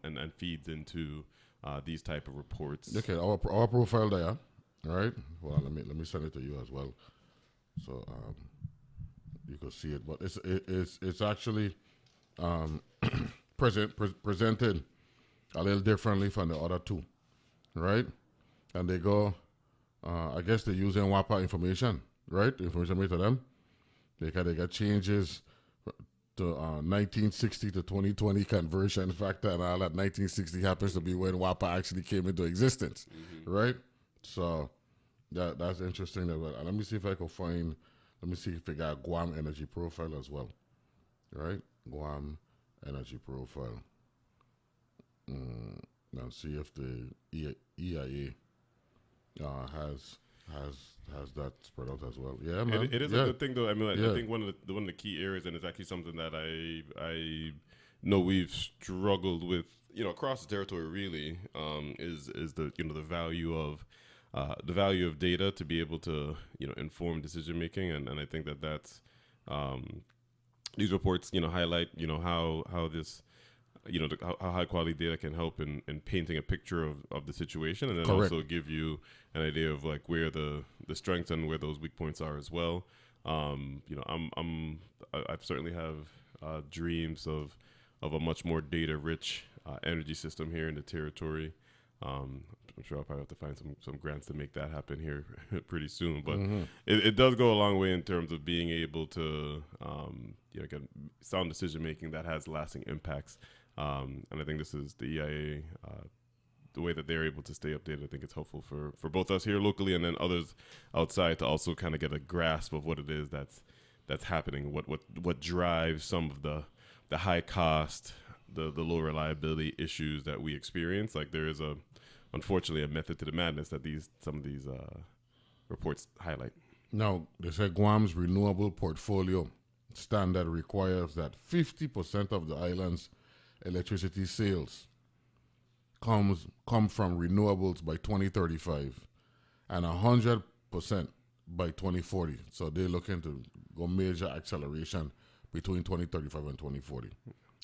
and feeds into these type of reports. Okay, our profile there. All right. Well, let me send it to you as well, so you can see it. But it's actually presented a little differently from the other two, right? And they go, I guess they're using WAPA information, right? Information made to them. They got changes to 1960 to 2020 conversion factor and all that. 1960 happens to be when WAPA actually came into existence, right? So that's interesting. Let me see if I can find. Let me see if they got Guam energy profile as well, right? Guam energy profile. And see if the EIA has that spread out as well. Yeah, man. It is a good thing, though. I mean, I think one of the key areas, and it's actually something that I know we've struggled with, across the territory, really, is the value of data to be able to inform decision making, and I think that's these reports highlight how this how high quality data can help in painting a picture of the situation, and then Correct. also give you an idea of like where the strengths and where those weak points are as well. I certainly have dreams of a much more data rich energy system here in the territory. I'm sure I'll probably have to find some grants to make that happen here pretty soon. But it does go a long way in terms of being able to get sound decision making that has lasting impacts. And I think this is the EIA, the way that they're able to stay updated. I think it's helpful for both us here locally and then others outside to also kind of get a grasp of what it is that's happening, what drives some of the high cost, the low reliability issues that we experience. Like there is unfortunately a method to the madness that some of these reports highlight. Now, they say Guam's renewable portfolio standard requires that 50% of the island's electricity sales come from renewables by 2035 and 100% by 2040. So they're looking to go major acceleration between 2035 and 2040,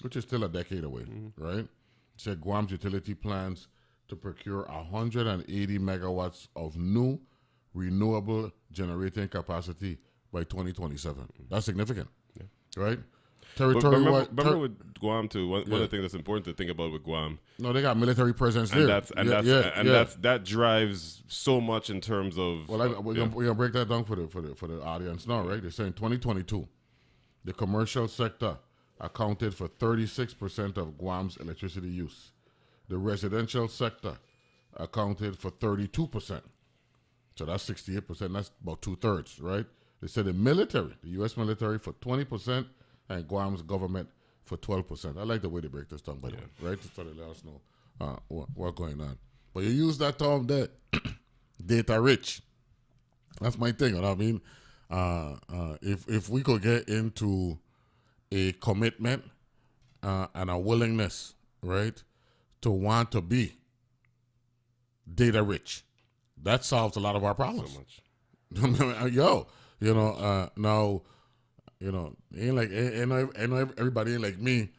which is still a decade away, right? Said Guam's utility plans to procure 180 megawatts of new renewable generating capacity by 2027. That's significant, right? Remember with Guam too. One of the things that's important to think about with Guam. No, they got military presence there, that drives so much in terms of. Well, we're gonna break that down for the audience now, right? They're saying 2022, the commercial sector accounted for 36% of Guam's electricity use. The residential sector accounted for 32%. So that's 68%. That's about 2/3, right? They said the military, the U.S. military, for 20%, and Guam's government for 12%. I like the way they break this down, by the way, right? Just to let us know what's going on. But you use that term there, data rich. That's my thing. You know what I mean? If we could get into a commitment and a willingness, right, to want to be data rich, that solves a lot of our problems. So much. Yo, now, ain't like everybody ain't like me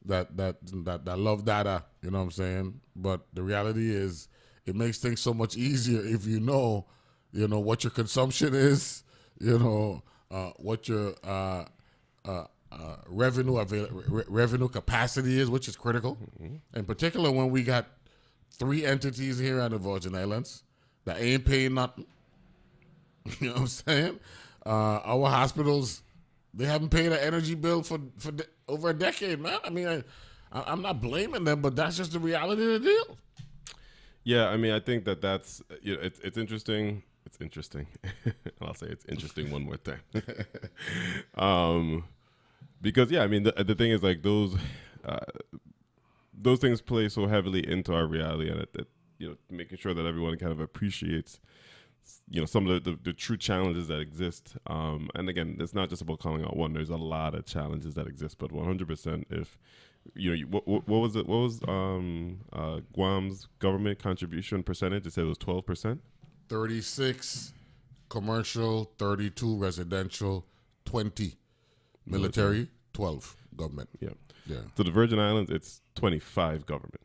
that love data. You know what I'm saying? But the reality is, it makes things so much easier if you know what your consumption is. What your revenue capacity is, which is critical. In particular, when we got 3 entities here on the Virgin Islands that ain't paying nothing. You know what I'm saying? Our hospitals, they haven't paid an energy bill for over a decade, man. I mean, I'm not blaming them, but that's just the reality of the deal. Yeah, I mean, I think that's it's interesting. It's interesting. I'll say it's interesting one more time. Because I mean, the thing is like those things play so heavily into our reality, and making sure that everyone kind of appreciates some of the true challenges that exist. And again, it's not just about calling out one. There's a lot of challenges that exist, but 100%. If what was it? What was Guam's government contribution percentage? It said it was 12%. 36 commercial, 32 residential, 20 military, 12 government. Yeah. Yeah. So the Virgin Islands, it's 25 government.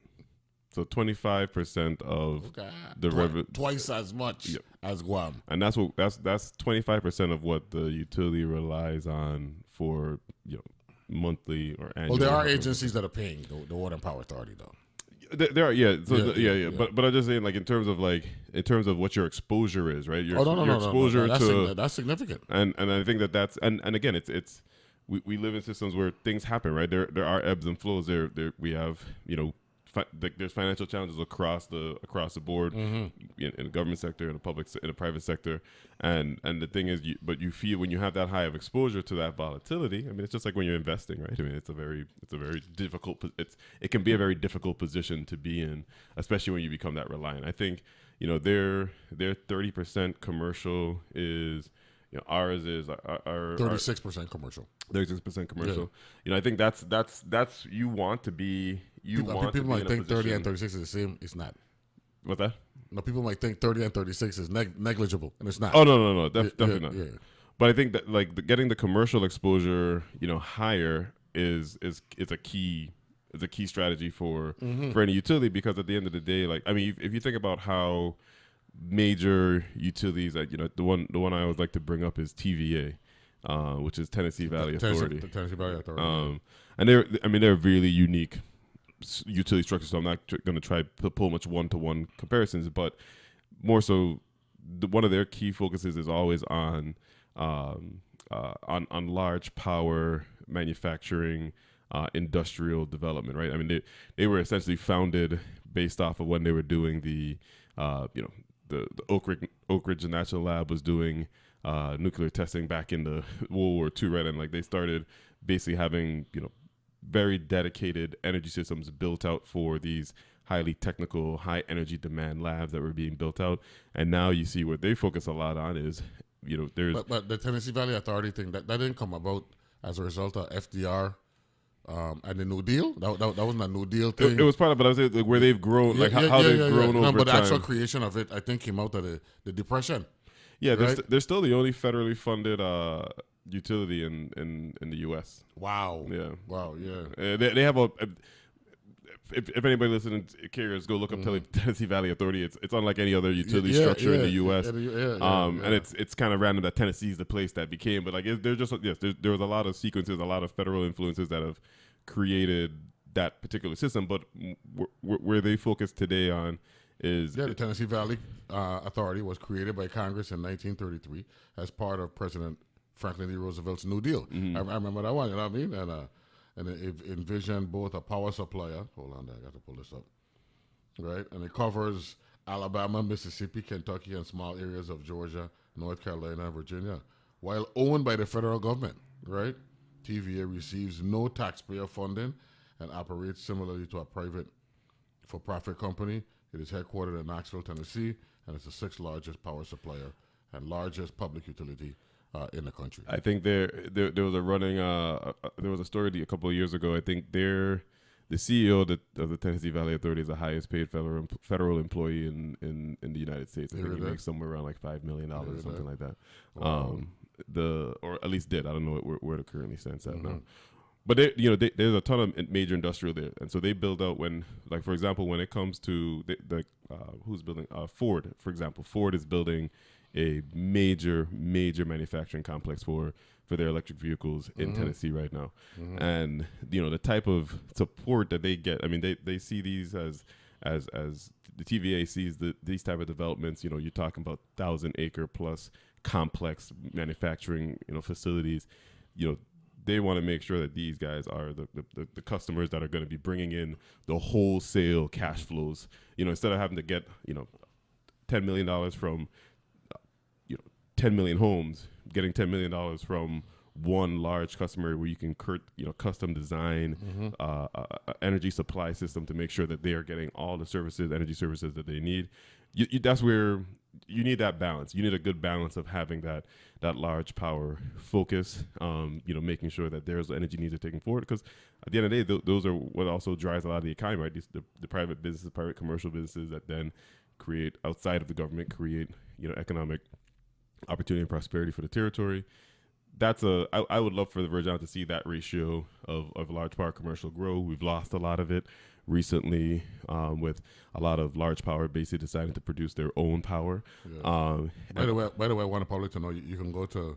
So 25% of the revenue, twice as much as Guam, and that's 25% of what the utility relies on for monthly or annual. Well, there are agencies that are paying the Water and Power Authority, though. There are, But I'm just saying, like in terms of what your exposure is, right? Your exposure to that's significant. And I think that's and again, it's we live in systems where things happen, right? There are ebbs and flows. There we have there's financial challenges across the board in the government sector, in the private sector, and the thing is, you feel when you have that high of exposure to that volatility. I mean, it's just like when you're investing, right? I mean, it's a very difficult. It can be a very difficult position to be in, especially when you become that reliant. I think their 30% commercial is. Ours is our 36% commercial. 36% commercial. I think that's you want to be. People might think 30 and 36 is the same. It's not. What's that? No, people might think 30 and 36 is negligible, and it's not. Oh no, definitely not. Yeah. But I think that getting the commercial exposure, higher is a key is a key strategy for any utility, because at the end of the day, like, I mean, if you think about how major utilities, like, you know, the one I always like to bring up is TVA, which is Tennessee Valley Authority. The Tennessee Valley Authority. And they're really unique utility structures. So I'm not going to try to pull much one-to-one comparisons, but more so, one of their key focuses is always on large power manufacturing, industrial development. Right. I mean, they were essentially founded based off of when they were doing the Oak Ridge National Lab was doing nuclear testing back in the World War II, right? And like they started basically having, you know, very dedicated energy systems built out for these highly technical, high energy demand labs that were being built out. And now you see what they focus a lot on is, you know, there's but the Tennessee Valley Authority thing that didn't come about as a result of FDR. And the New Deal, that wasn't a New Deal thing. It was part of, but I was saying, like, where they've grown, like how they've grown over no, but the time. actual creation of it, I think, came out of the Depression. Yeah, right? they're still the only federally funded utility in the U.S. Wow. Yeah. Wow. Yeah. They have a. If anybody listening cares, go look up Tennessee Valley Authority. It's unlike any other utility structure in the U.S. And it's kind of random that Tennessee is the place that became. But like, there's just there was a lot of sequences, a lot of federal influences that have created that particular system. But where they focus today on is the Tennessee Valley Authority was created by Congress in 1933 as part of President Franklin D. Roosevelt's New Deal. I remember that one. You know what I mean? And it envisioned both a power supplier. Hold on, I got to pull this up. Right, and it covers Alabama, Mississippi, Kentucky, and small areas of Georgia, North Carolina, and Virginia, while owned by the federal government. Right, TVA receives no taxpayer funding and operates similarly to a private for-profit company. It is headquartered in Knoxville, Tennessee, and it's the sixth largest power supplier and largest public utility in the country. I think there was a running there was a story a couple of years ago. I think the CEO of the Tennessee Valley Authority is the highest paid federal employee in the United States. I think he makes somewhere around like $5 million or something like that. Wow. Or at least did. I don't know where it currently stands at now. But there's a ton of major industrial there, and so they build out for example, when it comes to who's building Ford, for example. Ford is building a major manufacturing complex for their electric vehicles in Tennessee right now. And the type of support that they get, I mean, they see these as the TVA sees these type of developments. You're talking about 1,000-acre plus complex manufacturing facilities. They want to make sure that these guys are the customers that are going to be bringing in the wholesale cash flows. Instead of having to get $10 million from 10 million homes, getting $10 million from one large customer where you can custom design energy supply system to make sure that they are getting all the energy services that they need. That's where you need that balance. You need a good balance of having that large power focus, making sure that there's energy needs are taken forward. Because at the end of the day, those are what also drives a lot of the economy, right? The private businesses, private commercial businesses that then create, outside of the government, create economic opportunity and prosperity for the territory. I would love for the Virgin Islands to see that ratio of large power commercial grow. We've lost a lot of it recently with a lot of large power basically deciding to produce their own power. Yeah. By the way, I want the public to know you can go to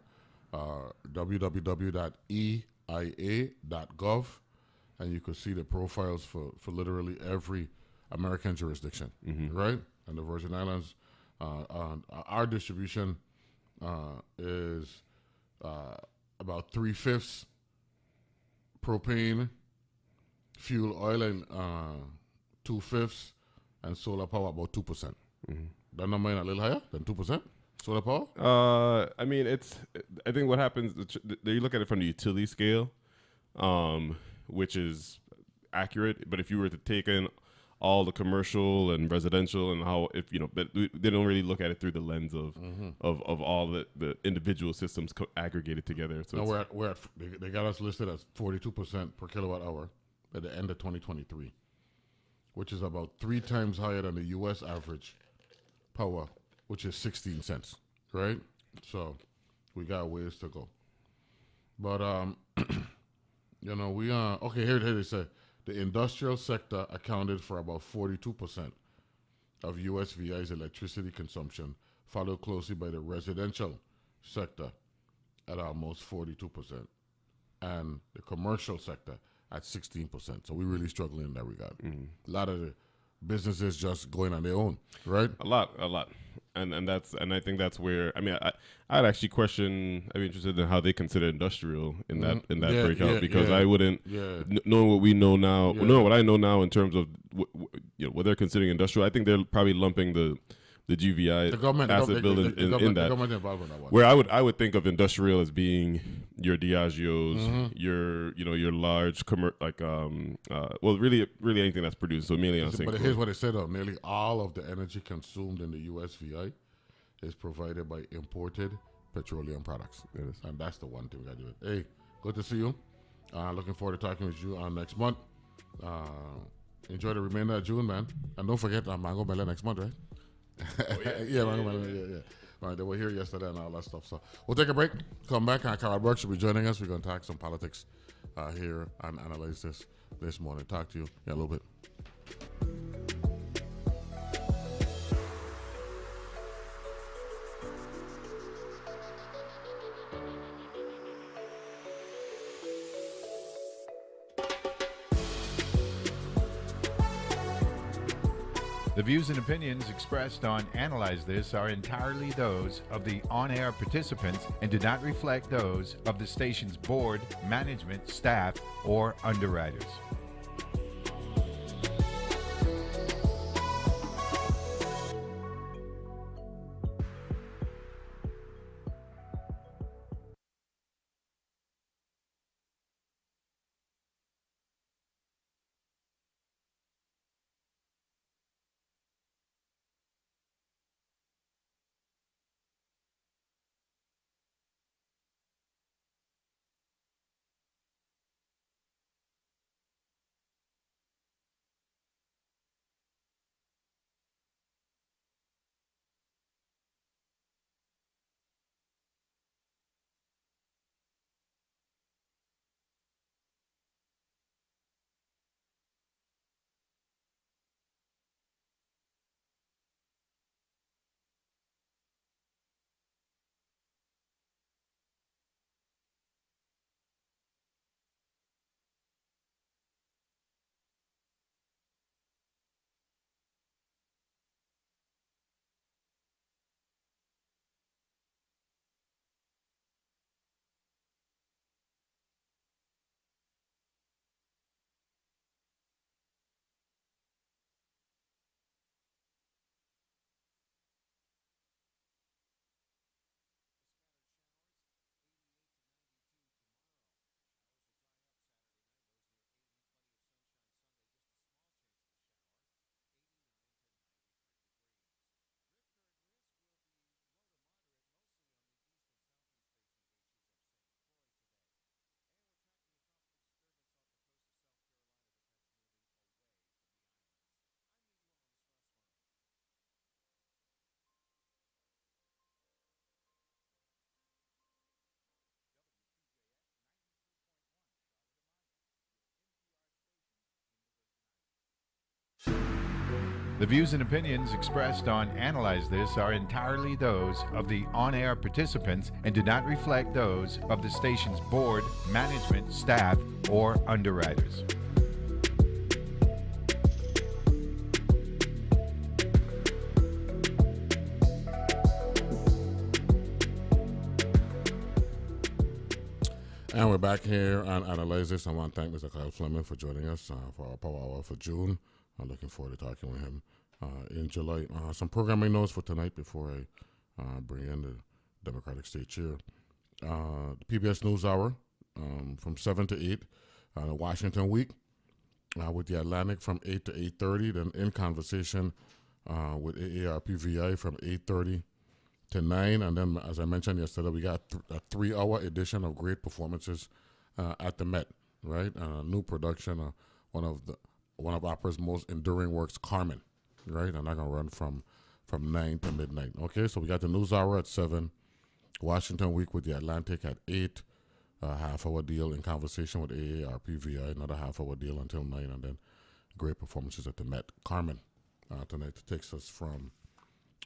www.eia.gov and you can see the profiles for literally every American jurisdiction, right? And the Virgin Islands, our distribution is about 3/5 propane, fuel oil, and 2/5, and solar power about 2%. That number is a little higher than 2%. Solar power. I mean, I think what happens, you look at it from the utility scale, which is accurate. But if you were to take in all the commercial and residential and but they don't really look at it through the lens of all the individual systems aggregated together. So no, they got us listed as 42% per kilowatt hour at the end of 2023, which is about 3 times higher than the U.S. average power, which is 16 cents, right? So we got ways to go. But we okay. Here they say The industrial sector accounted for about 42% of USVI's electricity consumption, followed closely by the residential sector at almost 42%, and the commercial sector at 16%. So we're really struggling in that regard. A lot of the businesses just going on their own, right? A lot, and I think that's where I'd actually question. I'd be interested in how they consider industrial in that breakout, because I wouldn't knowing what we know now, knowing what I know now in terms of what they're considering industrial. I think they're probably lumping the GVI asset building in that. The government involved in that one. Where I would think of industrial as being your Diageo's, your large really anything that's produced. So mainly on St. But here's what it said: nearly all of the energy consumed in the USVI is provided by imported petroleum products, and that's the one thing we got to do. Hey, good to see you. Looking forward to talking with you next month. Enjoy the remainder of June, man, and don't forget Mango Melon next month, right? Mango Melon, yeah. All right, they were here yesterday and all that stuff. So we'll take a break. Come back, and Carl Burke should be joining us. We're going to talk some politics here and analyze this morning. Talk to you in a little bit. The views and opinions expressed on Analyze This are entirely those of the on-air participants and do not reflect those of the station's board, management, staff, or underwriters. The views and opinions expressed on Analyze This are entirely those of the on-air participants and do not reflect those of the station's board, management, staff, or underwriters. And we're back here on Analyze This. I want to thank Mr. Kyle Fleming for joining us for our Power Hour for June. I'm looking forward to talking with him in July. Some programming notes for tonight before I bring in the Democratic State Chair. The PBS News Hour from 7 to 8, the Washington Week with the Atlantic from 8 to 8:30. Then In Conversation with AARP-VI from 8:30 to 9. And then, as I mentioned yesterday, we got a 3-hour edition of great performances at the Met, right? A new production, one of opera's most enduring works, Carmen, right? And I'm going to run from 9 to midnight. Okay, so we got the News Hour at 7, Washington Week with the Atlantic at 8, a half-hour deal in conversation with AARPVI, another half-hour deal until 9, and then great performances at the Met. Carmen tonight takes us from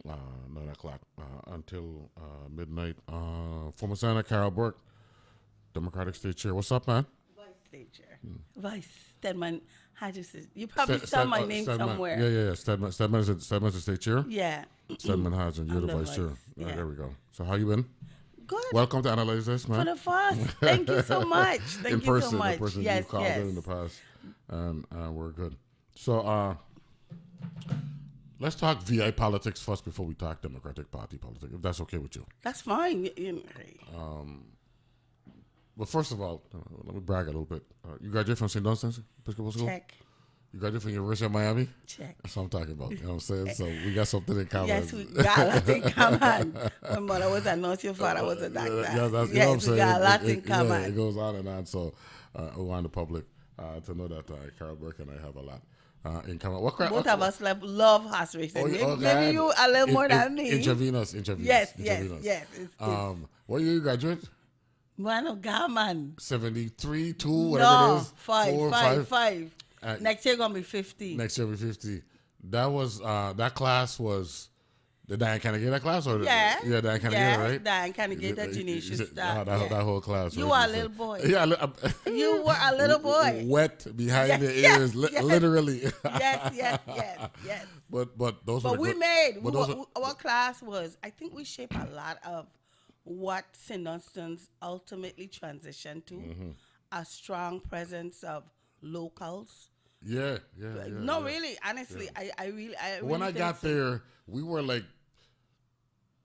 9 o'clock until midnight. Former Senator Carol Burke, Democratic State Chair. What's up, man? Vice State Chair. Vice Stedman Hodges. You probably saw my name Stedman. somewhere. Yeah. Stedman's the State Chair? Yeah. Stedman Hodges, you're I'm the the Vice Chair. vice, yeah. There we go. So how you been? Good. Welcome to Analyze This, For man. the first. Thank you so much. Thank in you person, so much. in person. Yes, You called in the past, and we're good. So let's talk VI politics first before we talk Democratic Party politics, if that's okay with you. That's fine. But first of all, let me brag a little bit. You graduated from St. Dunstan's Episcopal School? Check. You graduated from University of Miami? Check. That's what I'm talking about. You know what I'm saying? So we got something in common. Yes, we got a lot in common. My mother was a nurse, your father was a doctor. Yeah, that's, you know what I'm Yes, we saying? got a lot in Yeah, common. it goes on and on. So I want the public to know that Carol Burke and I have a lot in common. Both of us love horse racing. Maybe God. you a little more than me. Intravenous. Yes. What year you graduate? Man of God, man. 73, 2, whatever it No, is. 5. Uh, Next year gonna be 50. Next year will be 50. That was that class was the Diane Carnegie class, or Yeah. Diane Carnegie, right? Diane Carnegie, Janicia Starr. That whole class. You right? are a little boy. Yeah, You were a little boy. Wet behind the Yes, ears, yes. literally. Yes. But those were But the we good- made but those were- our class was. I think we shaped a lot of what St. Dunstan's ultimately transitioned to, Mm-hmm. a strong presence of locals. yeah. No, really, honestly, I really. When I think got so. there, we were like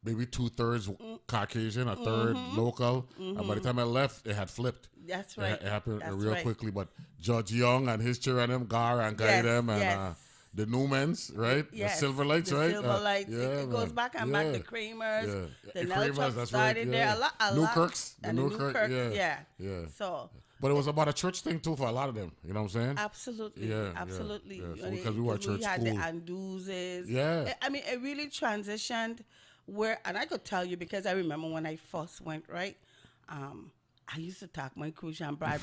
maybe 2/3 Caucasian, a third local. And by the time I left, it had flipped. That's right. It happened That's real right. quickly. But Judge Young and his chair and them, Gar and Guy Yes, them, and yes. the Newmans, right? Yes, The Silverlights, the right? Silverlights. Yeah, It goes man. back and back. The Kramers, Yeah. the Kramers, Nelchuk that's started right, there. yeah. A lot. Newkirks, the And the Newkirk, Newkirks, yeah. yeah. So But it was about a church thing too for a lot of them. You know what I'm saying? absolutely, Yeah, absolutely. yeah. So You know, because we were a church we had school. the Anduzes. Yeah. I mean, it really transitioned where, and I could tell you because I remember when I first went, right? I used to talk my Crucian, Brad.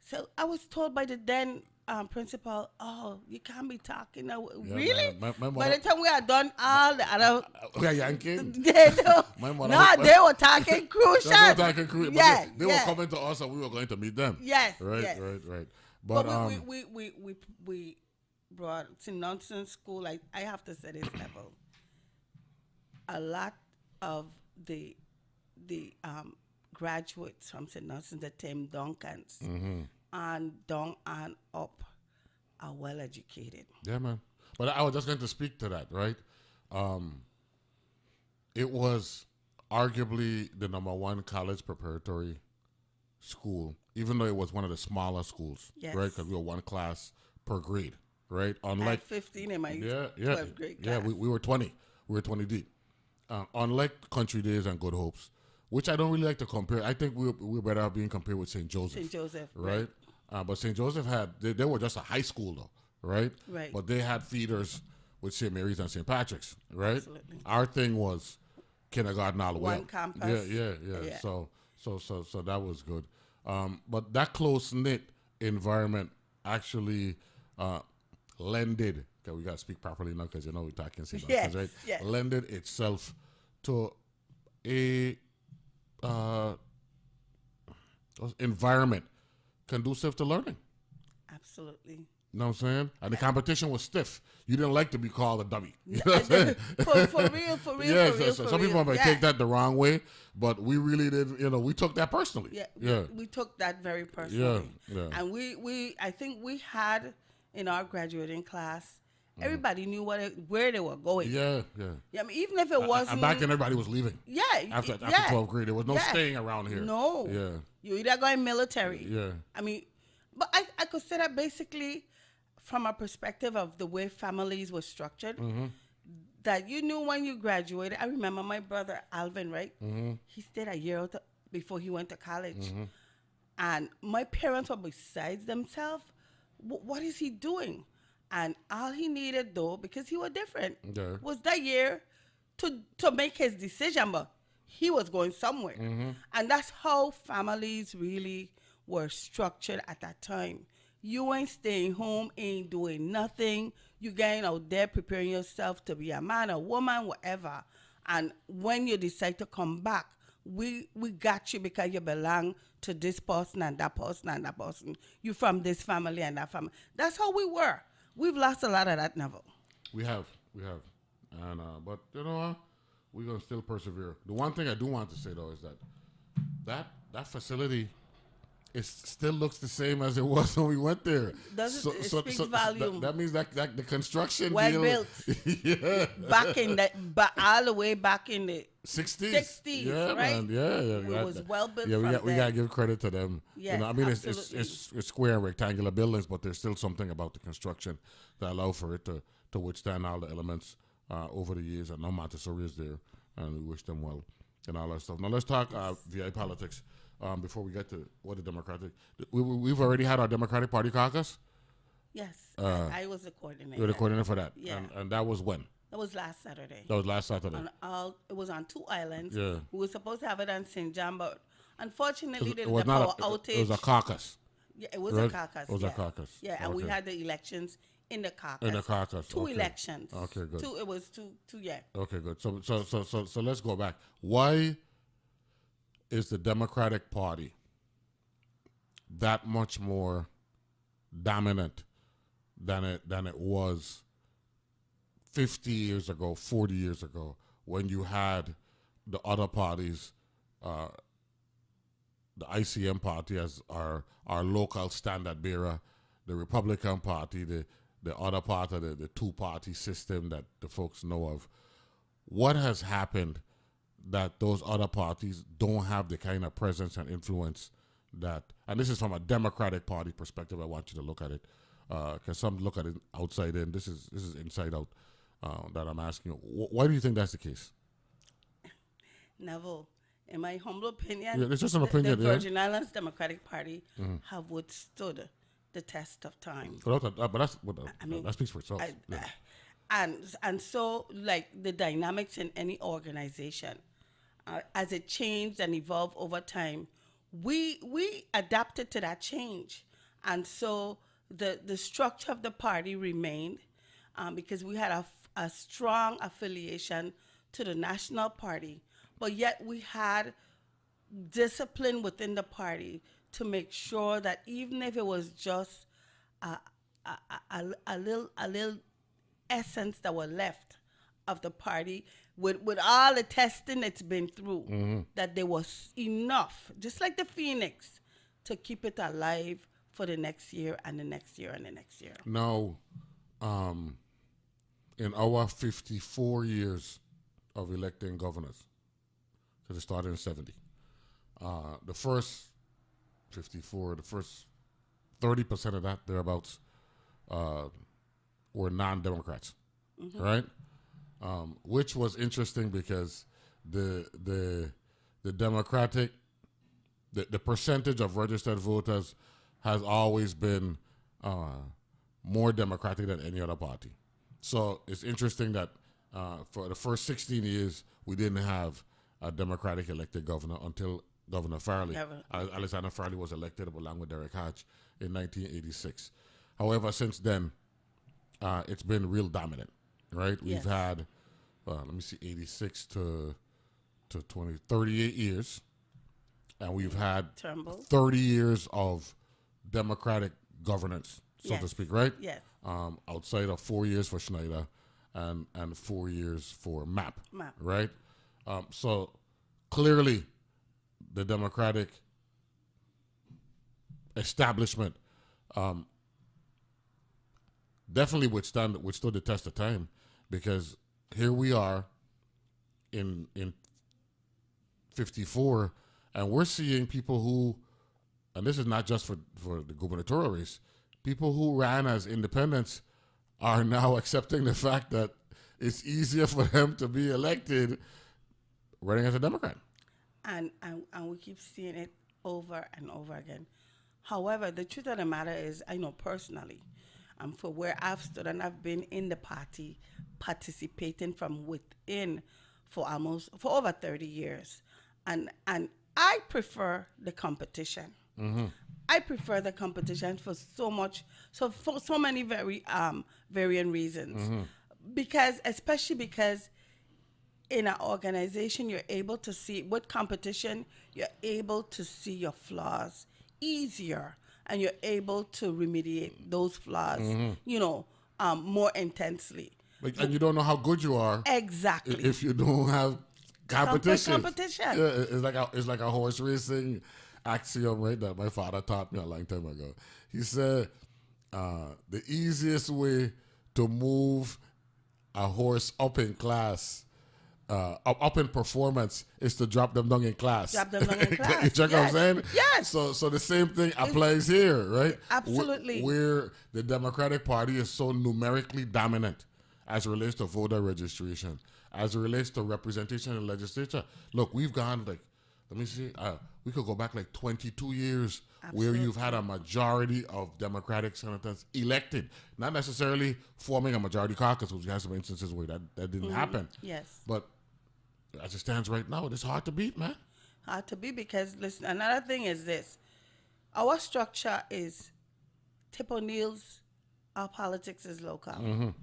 So I was told by the then principal, oh, you can't be talking now. Really? man. My By the time we had done all the other, Yeah, Yankee. they My no, mother- they were talking Crucian. That's what I can create. But Yeah, they were coming to us and we were going to meet them. Yes, Right, yes. right. But But we brought St. Dunstan's School. Like I have to say this level. A lot of the graduates from St. Dunstan's, the Tim Duncans, and down and up, are well educated. yeah, man. But I was just going to speak to that, right? It was arguably the #1 college preparatory school, even though it was one of the smaller schools, Yes. right? Because we were one class per grade, right? I had Unlike 15 in my yeah, 12th grade yeah, class. we were 20. We were 20 deep. Unlike Country Days and Good Hopes, which I don't really like to compare. I think we're better off being compared with St. Joseph. St. Joseph, right? But St. Joseph they were just a high school though, right? Right. But they had feeders with St. Mary's and St. Patrick's, right? Absolutely. Our thing was kindergarten all the way One up. campus. Yeah. Yeah. So that was good. But that close knit environment actually lended. Okay, we gotta speak properly now because we're talking St. Yes, right? yes. Lended itself to a environment conducive to learning. Absolutely. You know what I'm saying? And the competition was stiff. You didn't like to be called a dummy. You know what I'm saying? for real. Yeah, for real, so for some real. people might Yeah. take that the wrong way, but we really did. We took that personally. Yeah, we took that very personally. Yeah. And I think we had in our graduating class, everybody knew where they were going. Yeah. I mean, even if it wasn't. And back then, everybody was leaving. Yeah. After yeah. 12th grade, there was no Yeah. staying around here. No. Yeah. You either going military. Yeah. I mean, but I could say that basically from a perspective of the way families were structured, that you knew when you graduated. I remember my brother Alvin, right? He stayed a year before he went to college. And my parents were besides themselves. What is he doing? And all he needed, though, because he was different, Yeah. was that year to make his decision. But he knew when he graduated, I remember my brother Alvin, right? He stayed a year before he went to college. And my parents were besides themselves. What is he doing? And all he needed, though, because he was different, was that year he was going somewhere. And that's how families really were structured at that time. You ain't staying home, ain't doing nothing. You getting out there preparing yourself to be a man, a woman, whatever. And when you decide to come back, we got you because you belong to this person and that person and that person. You from this family and that family. That's how we were. We've lost a lot of that, Neville. We have, and but you know what? We're gonna still persevere. The one thing I do want to say though is that facility, it still looks the same as it was when we went there. It speaks volume. That means that the construction Well deal, built. yeah, Back in the, but all the way back in the 60s, 60s, yeah, right? man, yeah. It was well built. Yeah, from we then. gotta give credit to them. Yes, I mean, absolutely. it's square and rectangular buildings, but there's still something about the construction that allow for it to withstand all the elements over the years. And no Montessori is there, and we wish them well and all that stuff. Now let's talk VI politics before we get to what the Democratic. We've already had our Democratic Party caucus. Yes, I was the coordinator. You were the coordinator for that, Yeah. and that was when. That was last Saturday. That was last Saturday. It was on 2 islands. Yeah. We were supposed to have it on St. John, but unfortunately, It the was power not outage. It was a caucus. Yeah, it was Right? a caucus. It was a caucus. Yeah, and we Okay. had the elections in the caucus. In the caucus, 2 okay. elections. Okay, good. It was two. Yeah. Okay, good. So let's go back. Why is the Democratic Party that much more dominant than it was 50 years ago, 40 years ago, when you had the other parties, the ICM party as our local standard bearer, the Republican Party, the other part of the two-party system that the folks know of. What has happened that those other parties don't have the kind of presence and influence that, and this is from a Democratic Party perspective, I want you to look at it, because some look at it outside in. This is inside out that I'm asking you. Why do you think that's the case? Neville, in my humble opinion, Yeah, it's just an opinion, the yeah. Virgin Islands Democratic Party have withstood the test of time. But that's I mean, that speaks for itself. Yeah. And so, like the dynamics in any organization, as it changed and evolved over time, we adapted to that change, and so the structure of the party remained because we had a strong affiliation to the national party, but yet we had discipline within the party to make sure that even if it was just a little essence that were left of the party, with all the testing it's been through, that there was enough, just like the phoenix, to keep it alive for the next year and the next year and the next year. Now, in our 54 years of electing governors, because it started in 70, the first 54, the first 30% of that, thereabouts, were non-Democrats, right? Which was interesting because the Democratic, the percentage of registered voters has always been more Democratic than any other party. So it's interesting that for the first 16 years, we didn't have a Democratic elected governor until Governor Farley. Alexander Farley was elected along with Derek Hatch in 1986. However, since then, it's been real dominant, right? We've had, let me see, 86 to 20, 38 years. And we've had Turnbull. 30 years of Democratic governance, so to speak, right? Yes. Outside of 4 years for Schneider and 4 years for MAP. Right? So clearly the Democratic establishment definitely withstood the test of time, because here we are in 54, and we're seeing people who, and this is not just for the gubernatorial race, people who ran as independents are now accepting the fact that it's easier for them to be elected running as a Democrat. And we keep seeing it over and over again. However, the truth of the matter is, I know personally, for where I've stood and I've been in the party, participating from within, for over 30 years, and I prefer the competition. I prefer the competition for so many varying reasons, especially because in an organization you're able to see with competition, you're able to see your flaws easier, and you're able to remediate those flaws, more intensely. And you don't know how good you are Exactly. if you don't have competition. Competition. Yeah, it's like a horse racing axiom, right? That my father taught me a long time ago. He said the easiest way to move a horse up in class, up in performance, is to drop them down in class. Drop them down in class. You check what I'm saying? Yes. So the same thing applies here, right? Absolutely. Where the Democratic Party is so numerically dominant as it relates to voter registration, as it relates to representation in the legislature. Look, we've gone let me see, we could go back 22 years where you've had a majority of Democratic senators elected, not necessarily forming a majority caucus, which we have some instances where that didn't happen. Yes. But as it stands right now, it's hard to beat, man. Hard to be because, listen, another thing is this. Our structure is Tip O'Neill's, our politics is local.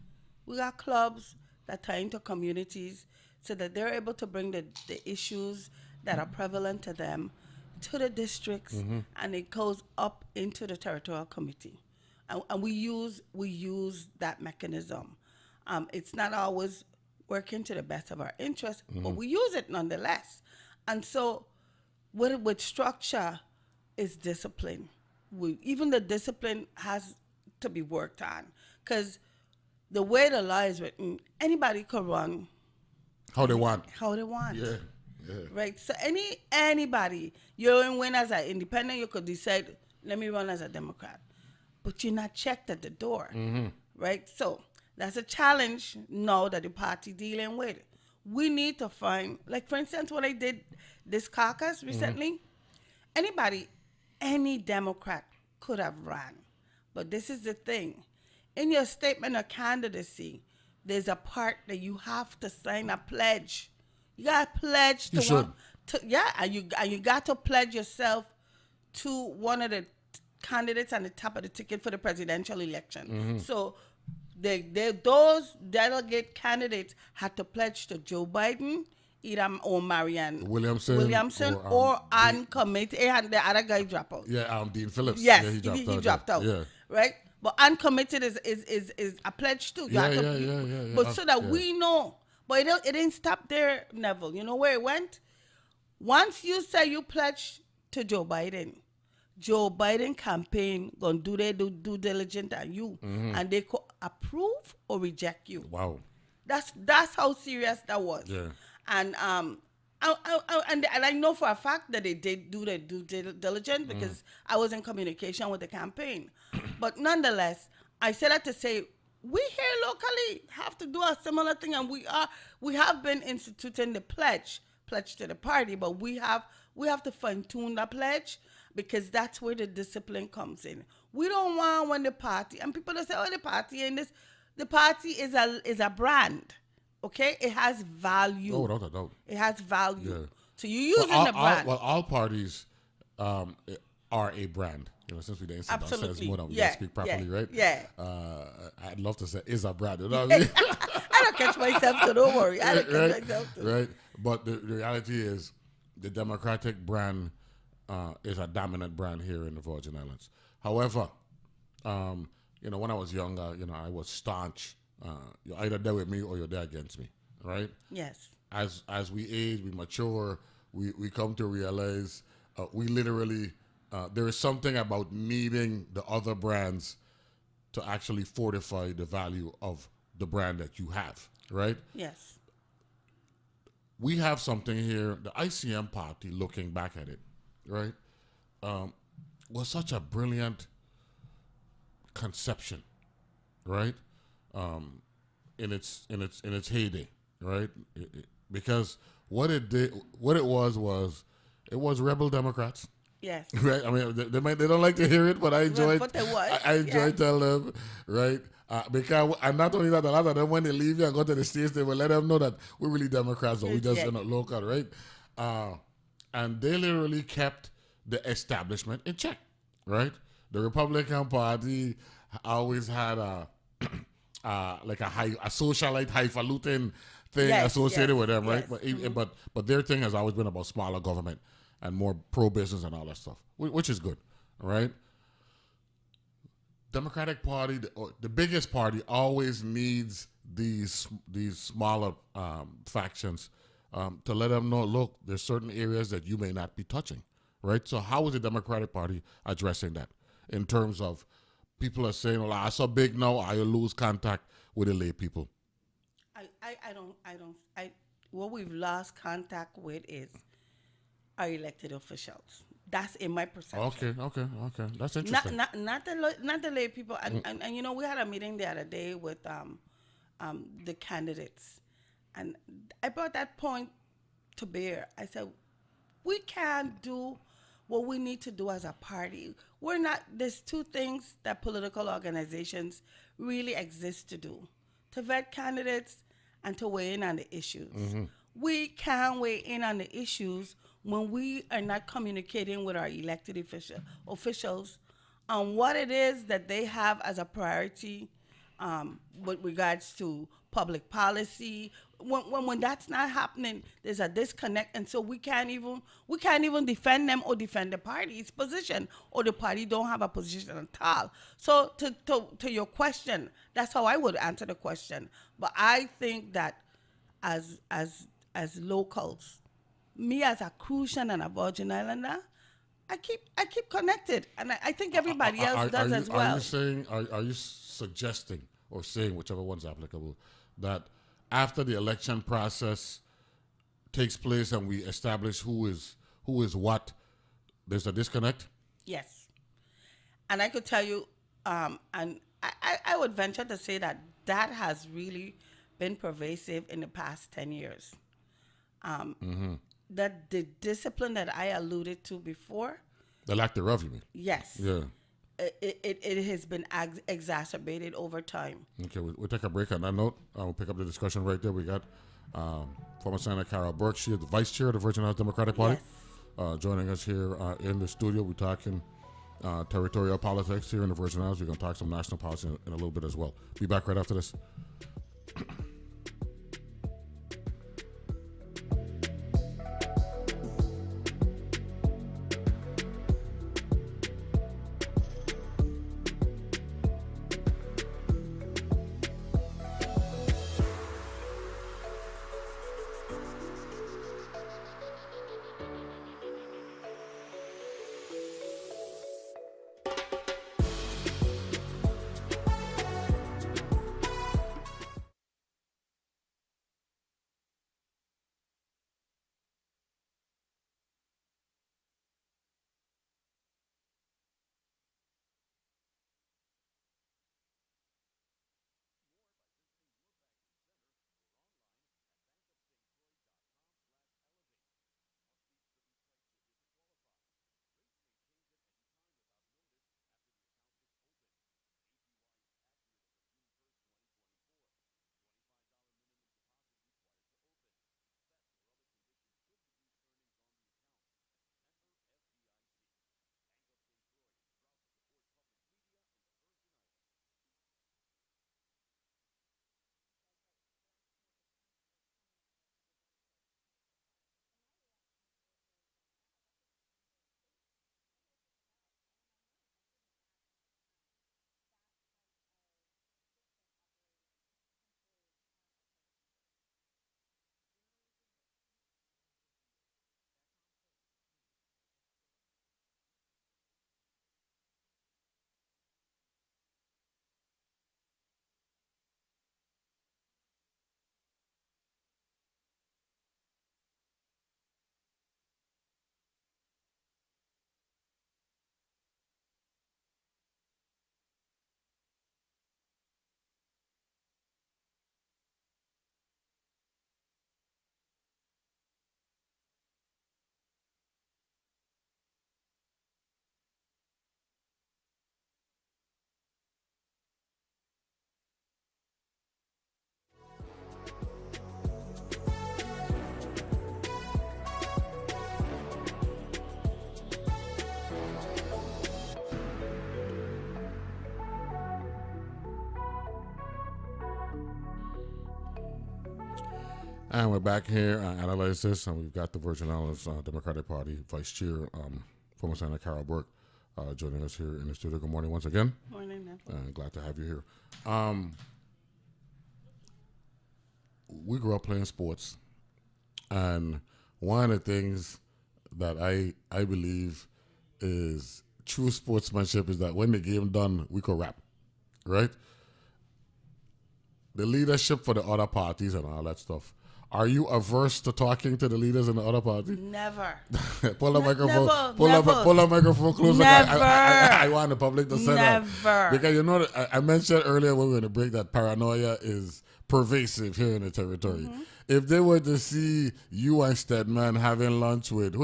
We got clubs that tie into communities so that they're able to bring the issues that are prevalent to them to the districts, and it goes up into the territorial committee. And we use that mechanism. It's not always working to the best of our interest, but we use it nonetheless. And so with structure is discipline. Even the discipline has to be worked on, because the way the law is written, anybody could run How they want. Yeah. Right. So anybody, you're in win as an independent, you could decide, let me run as a Democrat, but you're not checked at the door. Right. So that's a challenge now that the party dealing with. We need to find, for instance, when I did this caucus recently, any Democrat could have ran. But this is the thing. In your statement of candidacy, there's a part that you have to sign a pledge. You got to pledge to and you got to pledge yourself to one of the candidates on the top of the ticket for the presidential election. So those delegate candidates had to pledge to Joe Biden, or Marianne Williamson, or uncommitted. And the other guy dropped out. Yeah, Dean Phillips. Yes, yeah, he dropped out. Yeah. Right? But uncommitted is a pledge too. Yeah. But so that we know. But it didn't stop there, Neville. You know where it went? Once you say you pledge to Joe Biden campaign gonna do their due diligence on you, and they could approve or reject you. Wow. That's how serious that was. Yeah. And and I know for a fact that they did do their due diligence because I was in communication with the campaign. But nonetheless, I said that to say, we here locally have to do a similar thing, and we have been instituting the pledge to the party, but we have to fine tune the pledge, because that's where the discipline comes in. We don't want when the party, and people that say, oh, the party is a brand, okay? It has value. Oh, without a doubt. It has value. Yeah. So you're using the brand. All parties are a brand. Since we didn't say Absolutely. more than we Yeah. speak properly, right? Yeah. I'd love to say is a brand. You know what I mean? I don't catch myself, so don't worry. I don't catch myself. Too. Right. But the reality is, the Democratic brand is a dominant brand here in the Virgin Islands. However, when I was younger, I was staunch. You're either there with me or you're there against me, right? Yes. As we age, we mature, we come to realize we literally, there is something about needing the other brands to actually fortify the value of the brand that you have, right? Yes. We have something here, the ICM party, looking back at it, right, was such a brilliant conception, right, in its heyday, right, because what it was rebel Democrats. Yes. Right. I mean, they don't like to hear it, but I enjoy. But they was. I enjoy telling them, right. Because and not only that, a lot of them when they leave you and go to the states, they will let them know that we're really Democrats, or we just Yeah. local, right? And they literally kept the establishment in check, right? The Republican Party always had like a socialite, highfalutin thing Yes, associated yes, with them, right? yes. But their thing has always been about smaller government and more pro business and all that stuff, which is good, right? Democratic Party, the biggest party, always needs these smaller factions to let them know, look, there's certain areas that you may not be touching, right? So how is the Democratic Party addressing that in terms of people are saying, well, I so big now, I will lose contact with the lay people. What we've lost contact with is our elected officials. That's in my perception. Okay. That's interesting. Not the lay people. And you know, we had a meeting the other day with the candidates, and I brought that point to bear. I said, we can't do what we need to do as a party. We're not. There's two things that political organizations really exist to do: to vet candidates and to weigh in on the issues. We can't weigh in on the issues when we are not communicating with our elected officials on what it is that they have as a priority with regards to public policy. When that's not happening, there's a disconnect, and so we can't even defend them or defend the party's position, or the party don't have a position at all. So to your question, that's how I would answer the question. But I think that as locals, me as a Crucian and a Virgin Islander, I keep connected, and I think everybody else does as well. Are you suggesting or saying, whichever one's applicable, that after the election process takes place and we establish who is what, there's a disconnect? Yes, and I could tell you, and I would venture to say that has really been pervasive in the past 10 years. That the discipline that I alluded to before, The lack thereof, you mean? yes, Yeah. it has been exacerbated over time. Okay, we'll take a break on that note. We'll pick up the discussion right there. We got former Senator Carol Burke. She is the vice chair of the Virgin Islands Democratic Party. Yes. Joining us here in the studio. We're talking territorial politics here in the Virgin Islands. We're going to talk some national policy in a little bit as well. Be back right after this. And we're back here Analyze This, and we've got the Virgin Islands Democratic Party Vice Chair, former Senator Carol Burke, joining us here in the studio. Good morning once again. Morning, man. Glad to have you here. We grew up playing sports, and one of the things that I believe is true sportsmanship is that when the game done, we could rap, right? The leadership for the other parties and all that stuff. Are you averse to talking to the leaders in the other party? Never. Pull the microphone. Never, Pull the microphone closer. Never. I want the public to say that. Never. Because you know that I mentioned earlier when we were in the break that paranoia is pervasive here in the territory. If they were to see you and Stedman having lunch with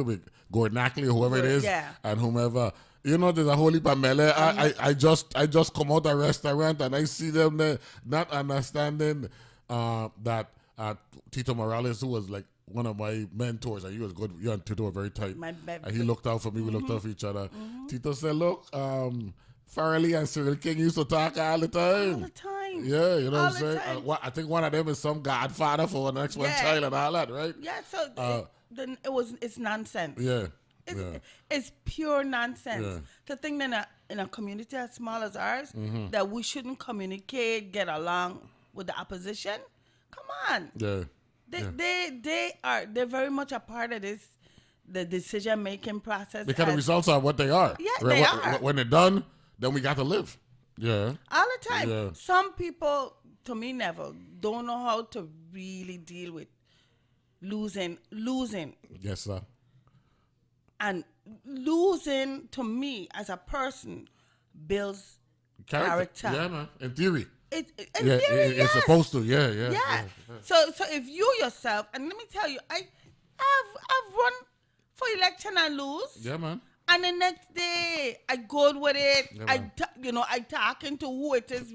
Gordon Ackley, whoever it is, Yeah. and whomever, you know, there's a whole heap of melee. I just come out of a restaurant and I see them there not understanding that Tito Morales, who was like one of my mentors, and he was good. You and Tito were very tight. And he looked out for me. We looked out for each other. Tito said, "Look, Farrelly and Cyril King used to talk all the time. All the time. Yeah, you know All what I'm the saying? time. I think one of them is some godfather for the next one Yeah. child and all that, right? Yeah, so then it's nonsense. Yeah. It's pure nonsense Yeah. to think that in a community as small as ours that we shouldn't communicate, get along with the opposition. Come on, Yeah. they're very much a part of this, the decision making process. Because the as- results are what they are. Yeah, Right? they When- are. When they're done, then we got to live. Yeah. all the time. Yeah. Some people, to me, Neville, don't know how to really deal with losing, Yes, sir. and losing to me as a person builds character. Yeah, man. In theory. In Yeah, theory, it's yes. supposed to. Yeah. Yeah. So if you yourself, and let me tell you, I've run for election and lose, Yeah, man. and the next day I go with it. Yeah, I man. I talking to who it is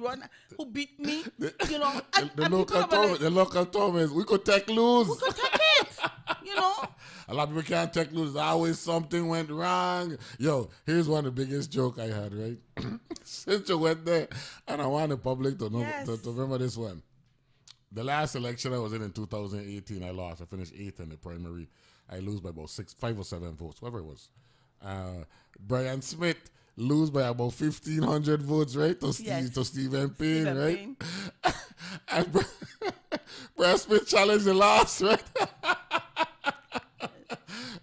who beat me. You know, and The people local are term, like, the local term is we could take lose. who could take it? You know. A lot of people can't take lose. Always something went wrong. Yo, here's one of the biggest joke I had, right? Since you went there, and I want the public to know Yes. to remember this one. The last election I was in 2018, I lost. I finished 8th in the primary. I lose by about 5 or 7 votes, whatever it was. Brian Smith lose by about 1,500 votes, right? To Yes. Stephen Payne, Stephen right? Payne. And Brian Smith challenged the loss, right?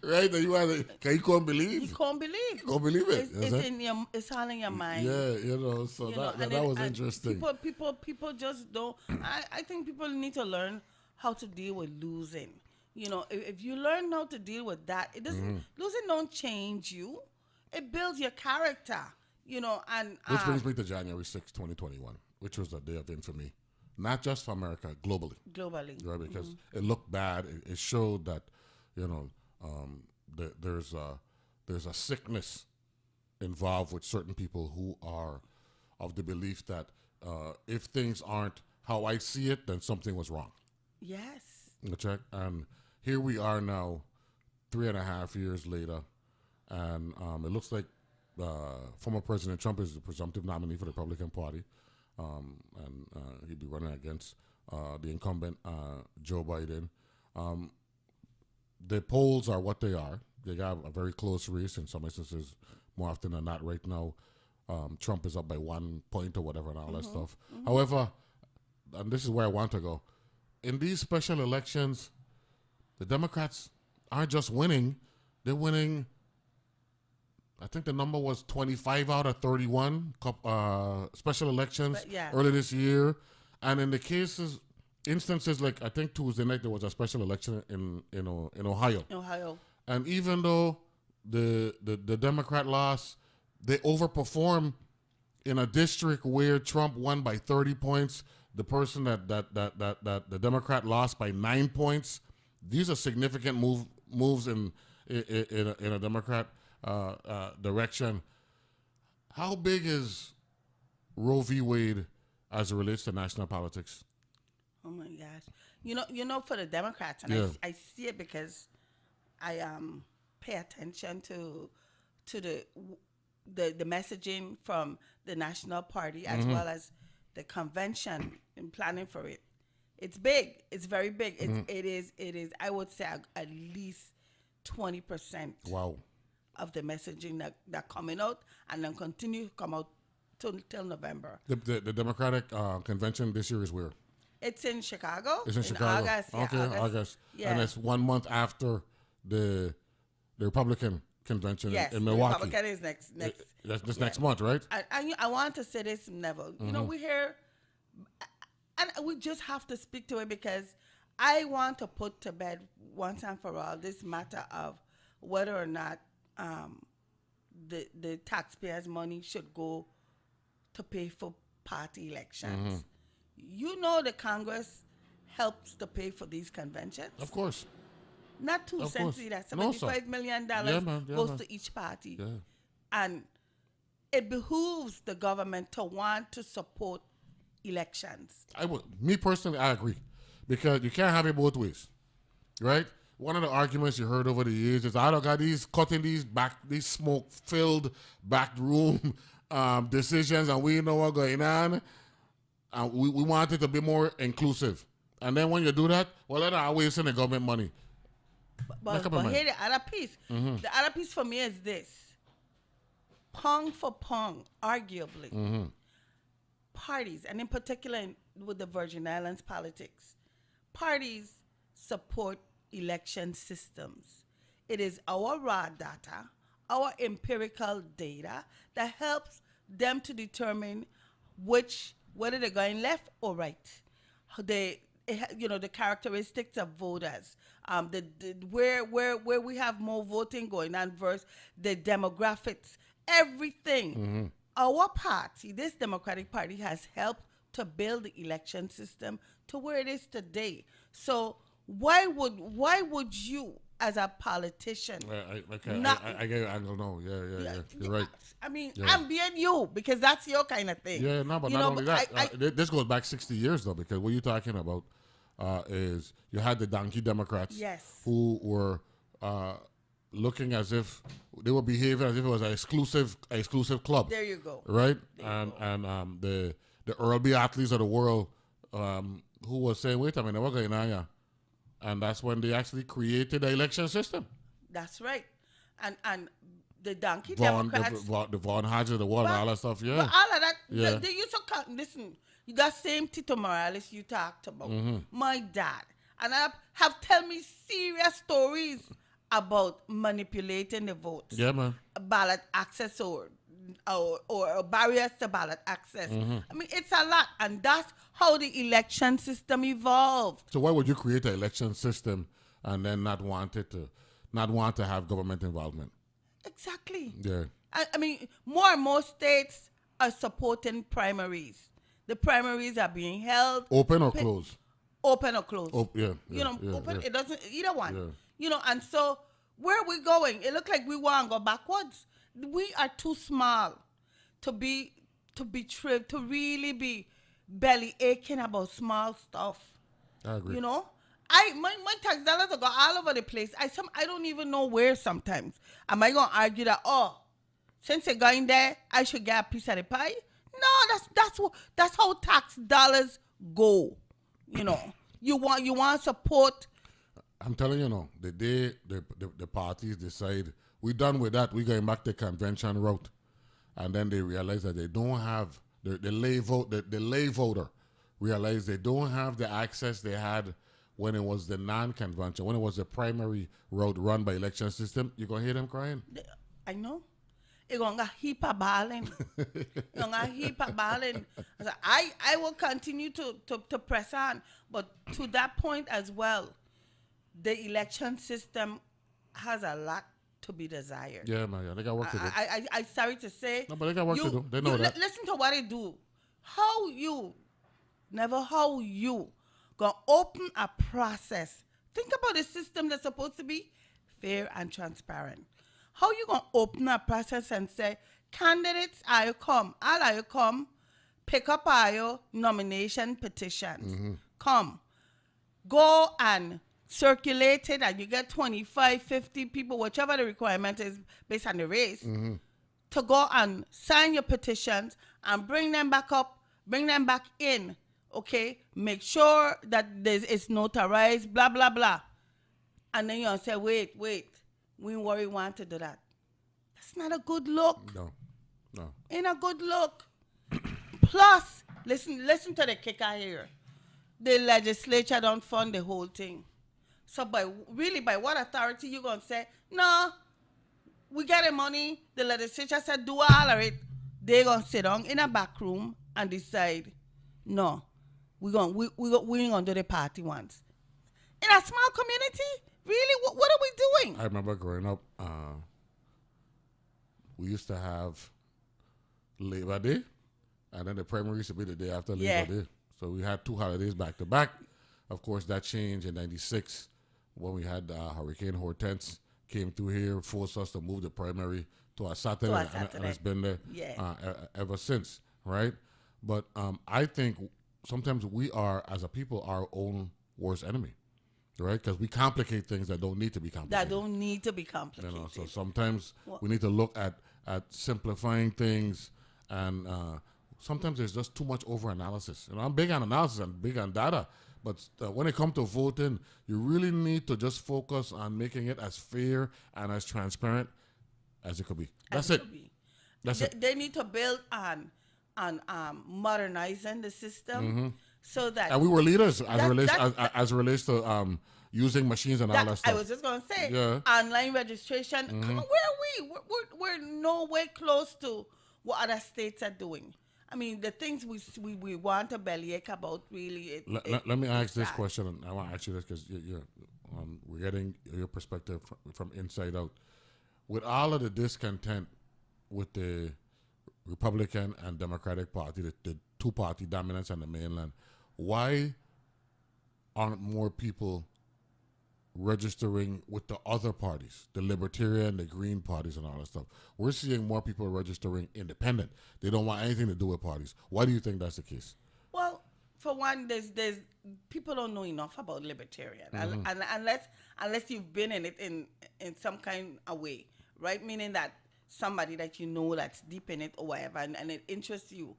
Right? And you couldn't believe. You can't believe. Can't believe it. It's all in your mind. Yeah, you know, so You know, that and was and interesting. People just don't. I think people need to learn how to deal with losing. You know, if you learn how to deal with that, it doesn't. Losing don't change you. It builds your character. You know, and Which brings me to January 6, 2021, which was a day of infamy, not just for America, globally. globally. Right, because it looked bad. It showed that, you know, there's a sickness involved with certain people who are of the belief that if things aren't how I see it, then something was wrong. Yes. Check. And here we are now, 3.5 years later, and it looks like former President Trump is the presumptive nominee for the Republican Party, and he'd be running against the incumbent Joe Biden. The polls are what they are. They got a very close race in some instances. More often than not, right now, Trump is up by 1 point or whatever and all that stuff. However, and this is where I want to go, in these special elections, the Democrats aren't just winning, they're winning, I think the number was 25 out of 31 special elections But, yeah. early this year. And in the instances like I think Tuesday night, there was a special election in Ohio. Ohio. And even though the Democrat lost, they overperformed in a district where Trump won by 30 points. The person that the Democrat lost by 9 points. These are significant moves in a Democrat direction. How big is Roe v. Wade as it relates to national politics? Oh my gosh. You know, for the Democrats, and Yeah. I see it because I pay attention to the messaging from the National Party as well as the convention and planning for it. It's big. It's very big. It is. I would say at least 20% Wow. of the messaging that coming out and then continue to come out till November. The Democratic convention this year is where? It's in Chicago. It's in Chicago. August. Yeah, Okay, August. Yeah. And it's 1 month after the Republican convention Yes, in the Milwaukee. Republican is next. That's this yeah. next month, right? I want to say this, Neville. You know, we hear, and we just have to speak to it because I want to put to bed once and for all this matter of whether or not the taxpayers' money should go to pay for party elections. You know, the Congress helps to pay for these conventions. Of course. Not 2 Of cents course. either. No, sir. $75 million Yeah, man, yeah, goes man. to each party. Yeah. And it behooves the government to want to support elections. Me personally, I agree, because you can't have it both ways, right? One of the arguments you heard over the years is I don't got these these smoke-filled back room decisions, and we know what's going on, and we want it to be more inclusive. And then when you do that, well, then I'm wasting the government money. But here the other piece. The other piece for me is this. Pound for pound, arguably, parties, and in particular with the Virgin Islands politics, parties support election systems. It is our raw data, our empirical data that helps them to determine whether they're going left or right. The characteristics of voters, where we have more voting going on versus the demographics, everything. Our party, this Democratic Party, has helped to build the election system to where it is today. So why would you, as a politician, I get your angle. No, yeah. You're right. I mean, Yeah. I'm being you because that's your kind of thing. Yeah, no, but You not know, only but that. This goes back 60 years, though, because what you're talking about is you had the donkey Democrats Yes. who were looking as if they were behaving as if it was an exclusive club. There you go. Right? And the Earl B. Atleys of the world who was saying, wait a minute, what's going on here? And that's when they actually created the election system. That's right. And the donkey The Democrats. Vaughn Hodges of the world and all that stuff, yeah. But all of that, Yeah. they used to listen, that same Tito Morales you talked about, my dad, and I have tell me serious stories about manipulating the votes, Yeah, man. ballot access or barriers to ballot access. I mean, it's a lot, and that's how the election system evolved. So why would you create an election system and then not want to have government involvement? Exactly. Yeah. I mean, more and more states are supporting primaries. The primaries are being held Open or closed? open or closed. Yeah. Open. It doesn't either one. Yeah. And so where are we going? It looks like we want to go backwards. We are too small to really be belly aching about small stuff. I agree. My tax dollars are going all over the place. I don't even know where sometimes. Am I gonna argue that since they're going there, I should get a piece of the pie? No, that's how tax dollars go. You want support. I'm telling you now, the day the parties decide we're done with that, we're going back to convention route, and then they realize that they don't have the lay voter realize they don't have the access they had when it was the non-convention, when it was the primary route run by election system. You're gonna hear them crying. I know. It's gonna heap a balling. I will continue to press on, but to that point as well, the election system has a lot to be desired. Yeah, man. Yeah, they got work to do. I sorry to say. No, but they got work to do. They know that. Listen to what they do. How you gonna open a process? Think about the system that's supposed to be fair and transparent. How you gonna open a process and say, candidates, all you come, pick up your nomination petitions. Come, go and circulate it, and you get 25, 50 people, whichever the requirement is based on the race, to go and sign your petitions and bring them back in Okay, make sure that it's notarized, blah blah blah, and then you say, wait, we worry want to do that. That's not a good look. No. Ain't a good look. Plus, listen to the kicker here. The legislature don't fund the whole thing. So by what authority you gonna say, no, we get the money, the legislature said do all of it. They gonna sit down in a back room and decide, no, we ain't gonna do the party once. In a small community? Really? What are we doing? I remember growing up, we used to have Labor Day, and then the primary used to be the day after Labor Day. So we had 2 holidays back to back. Of course, that changed in '96 when we had Hurricane Hortense came through here, forced us to move the primary to a Saturday, and it's been there ever since, right? But I think sometimes we are, as a people, our own worst enemy, right? Because we complicate things that don't need to be complicated. You know, so sometimes we need to look at simplifying things, and sometimes there's just too much over-analysis. You know, I'm big on analysis and big on data, but when it comes to voting, you really need to just focus on making it as fair and as transparent as it could be. That's it. They need to build on modernizing the system so that. And we were leaders as relates to using machines and all that stuff. I was just gonna say, online registration. Come on, where are we? We're nowhere close to what other states are doing. I mean, the things we want to bellyache about, really. Let me ask this question, and I want to ask you this because we're getting your perspective from inside out. With all of the discontent with the Republican and Democratic Party, the two-party dominance on the mainland, why aren't more people registering with the other parties, the Libertarian, the Green parties, and all that stuff? We're seeing more people registering independent. They don't want anything to do with parties. Why do you think that's the case? Well, for one, there's people don't know enough about Libertarian, and unless you've been in it in some kind of way, right? Meaning that somebody that you know that's deep in it or whatever, and it interests you.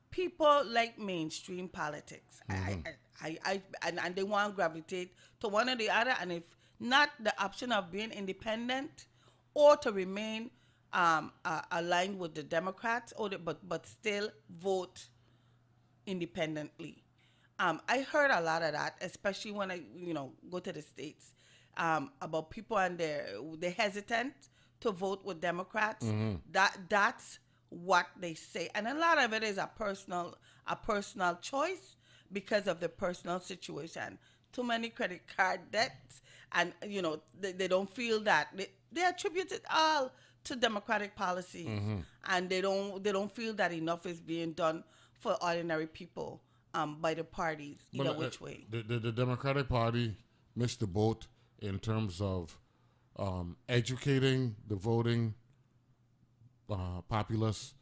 People like mainstream politics. And they want to gravitate to one or the other, and if not, the option of being independent or to remain aligned with the Democrats, but still vote independently. I heard a lot of that, especially when I go to the States, about people and they're hesitant to vote with Democrats. That's what they say, and a lot of it is a personal choice because of the personal situation. Too many credit card debts, and they don't feel that they attribute it all to Democratic policies, and they don't feel that enough is being done for ordinary people by the parties, either which way. The Democratic Party missed the boat in terms of educating the voting populace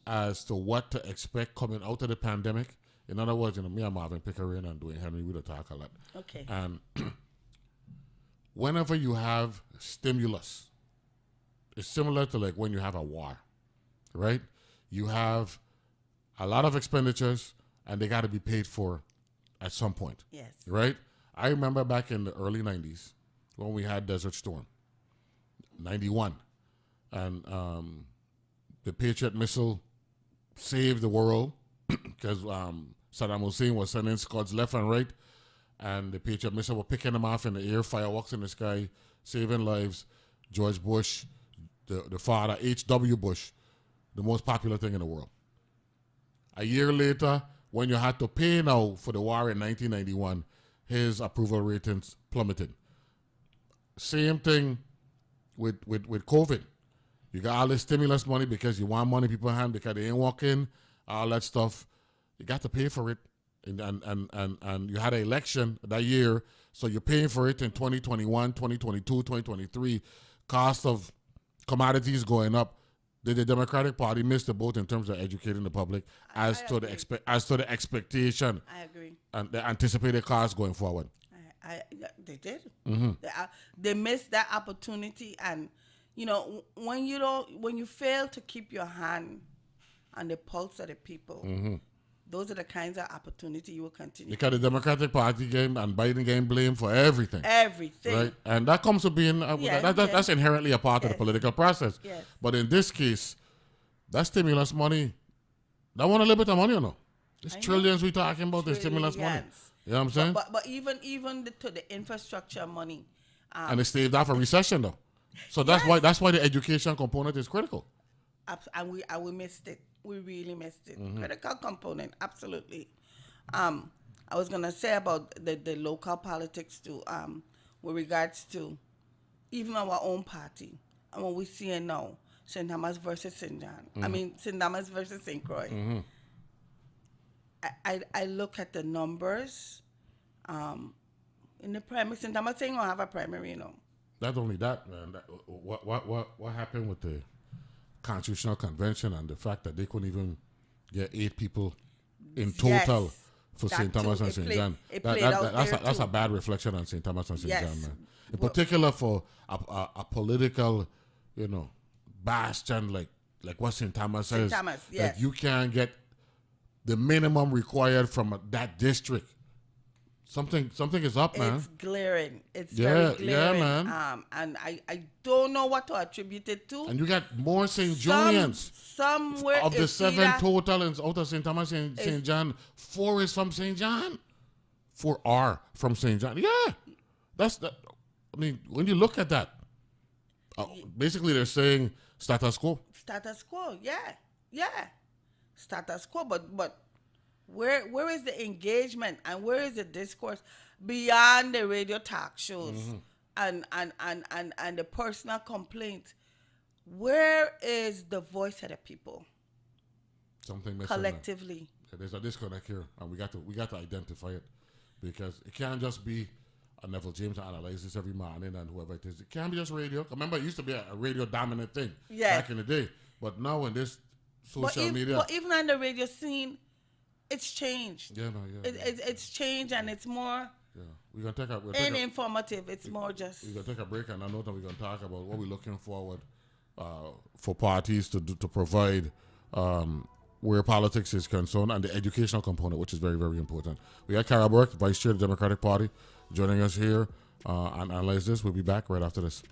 as to what to expect coming out of the pandemic. In other words, me and Marvin Pickering and Dwayne Henry, we talk a lot. Okay. And whenever you have stimulus, it's similar to like when you have a war, right? You have a lot of expenditures, and they got to be paid for at some point. Yes. Right? I remember back in the early 90s when we had Desert Storm, 91, and the Patriot missile saved the world because Saddam Hussein was sending Scuds left and right, and the Patriot missile were picking them off in the air, fireworks in the sky, saving lives. George Bush, the father, H.W. Bush, the most popular thing in the world. A year later, when you had to pay now for the war in 1991, his approval ratings plummeted. Same thing with COVID. You got all this stimulus money because you want money people hand because they ain't walking, all that stuff. You got to pay for it, and you had an election that year, so you're paying for it in 2021, 2022, 2023. Cost of commodities going up. Did the Democratic Party miss the boat in terms of educating the public as to the expectation? I agree. And the anticipated costs going forward. They did. They missed that opportunity, and when you fail to keep your hand on the pulse of the people, those are the kinds of opportunity you will continue. Because the Democratic Party game and Biden game blame for everything. Everything. Right? And that comes to being, that's inherently a part of the Yes. political process. Yes. But in this case, that stimulus money, that want a little bit of money, you know? It's I know. trillions we talking about, the stimulus money. Trillions. You know what I'm saying? But even to the infrastructure money, And it staved off a recession, though. So that's why the education component is critical. and we missed it. We really missed it. Mm-hmm. Critical component, absolutely. I was gonna say about the local politics too. With regards to even our own party and what we see now, St. Thomas versus St. John. Mm-hmm. I mean St. Thomas versus St. Croix. I look at the numbers. In the primary, St. Thomas ain't gonna have a primary, you know. Not only that, man. What happened with the Constitutional Convention and the fact that they couldn't even get 8 people in total Yes, for that St. Thomas too. and It St. played- John. it played out there That's too. a bad reflection on St. Thomas and St. Yes. John, man. In Well- particular for a political, bastion like what St. Thomas St. is. Thomas, Like yes. you can't get the minimum required from that district. Something is up, man. It's glaring. It's Yeah, very yeah, glaring. man. And I don't know what to attribute it to. And you got more St. Julians. Somewhere Of the it's 7 either- total and out of St. Thomas and St. John, 4 is from St. John. 4 are from St. John. Yeah. That's the. I mean, when you look at that, basically they're saying status quo. status quo. Yeah, status quo. But where is the engagement and where is the discourse beyond the radio talk shows and the personal complaints? Where is the voice of the people Something missing. collectively? There's a disconnect here, and we got to identify it, because it can't just be a Neville James analyze this every morning and whoever it is. It can't be just radio. Remember, it used to be a radio dominant thing Yes. back in the day, but now in this But, social media, but even on the radio scene, it's changed. yeah, no, yeah, It's changed and it's more yeah. We're gonna take a informative. It's more just we're gonna take a break, and I know that we're gonna talk about what we're looking forward for parties to provide where politics is concerned, and the educational component, which is very, very important. We got Cara Burke, Vice Chair of the Democratic Party, joining us here and analyze this. We'll be back right after this.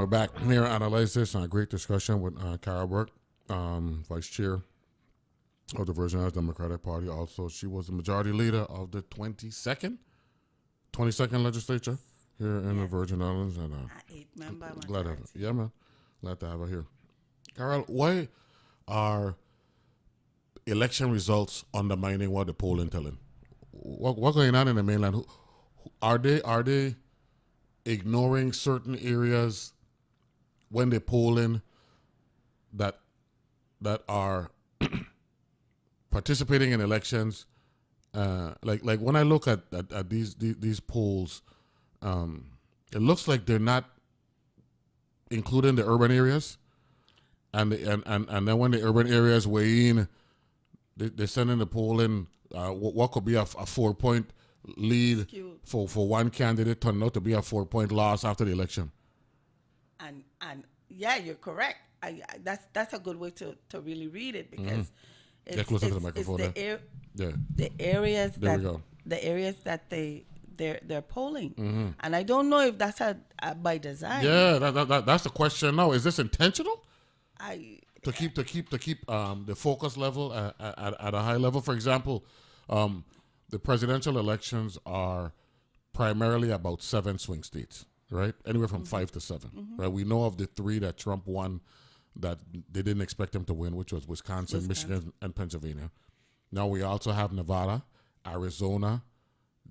we're back here to analyze this. A great discussion with Carol Burke, Vice Chair of the Virgin Islands Democratic Party. Also, she was the majority leader of the 22nd legislature here in the Virgin Islands. And Eight-member glad to have majority. her. Yeah, man. Glad to have her here. Carol, why are election results undermining what the polling telling? What's going on in the mainland? Are they ignoring certain areas when they're polling that are participating in elections? Like when I look at these polls, it looks like they're not including the urban areas, and then when the urban areas weigh in, they send in the polling what could be a 4-point lead Skewed. for one candidate turned out to be a 4-point loss after the election. And yeah, you're correct. That's a good way to really read it because Get closer to the microphone it's there. Yeah. the areas There we that go. the areas that they're polling, and I don't know if that's by design. Yeah, that's the question now. Is this intentional? To keep the focus level at a high level. For example, the presidential elections are primarily about 7 swing states, right? Anywhere from 5 to 7, right? We know of the 3 that Trump won that they didn't expect him to win, which was Wisconsin, Michigan, and Pennsylvania. Now we also have Nevada, Arizona,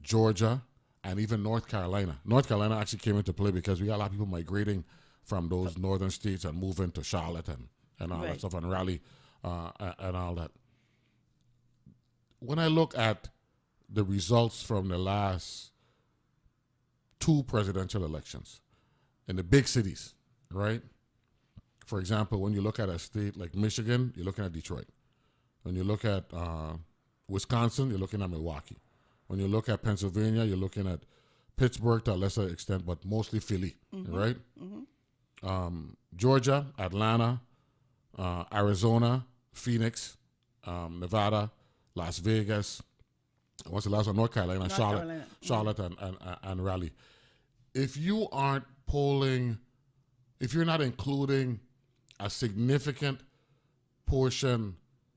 Georgia, and even North Carolina. North Carolina actually came into play because we got a lot of people migrating from those northern states and moving to Charlotte and all that Right. stuff, and Raleigh and all that. When I look at the results from the last 2 presidential elections in the big cities, right? For example, when you look at a state like Michigan, you're looking at Detroit. When you look at Wisconsin, you're looking at Milwaukee. When you look at Pennsylvania, you're looking at Pittsburgh to a lesser extent, but mostly Philly, right? Georgia, Atlanta, Arizona, Phoenix, Nevada, Las Vegas. What's the last one? North Carolina, Charlotte, and Raleigh. If you aren't polling, if you're not including a significant portion,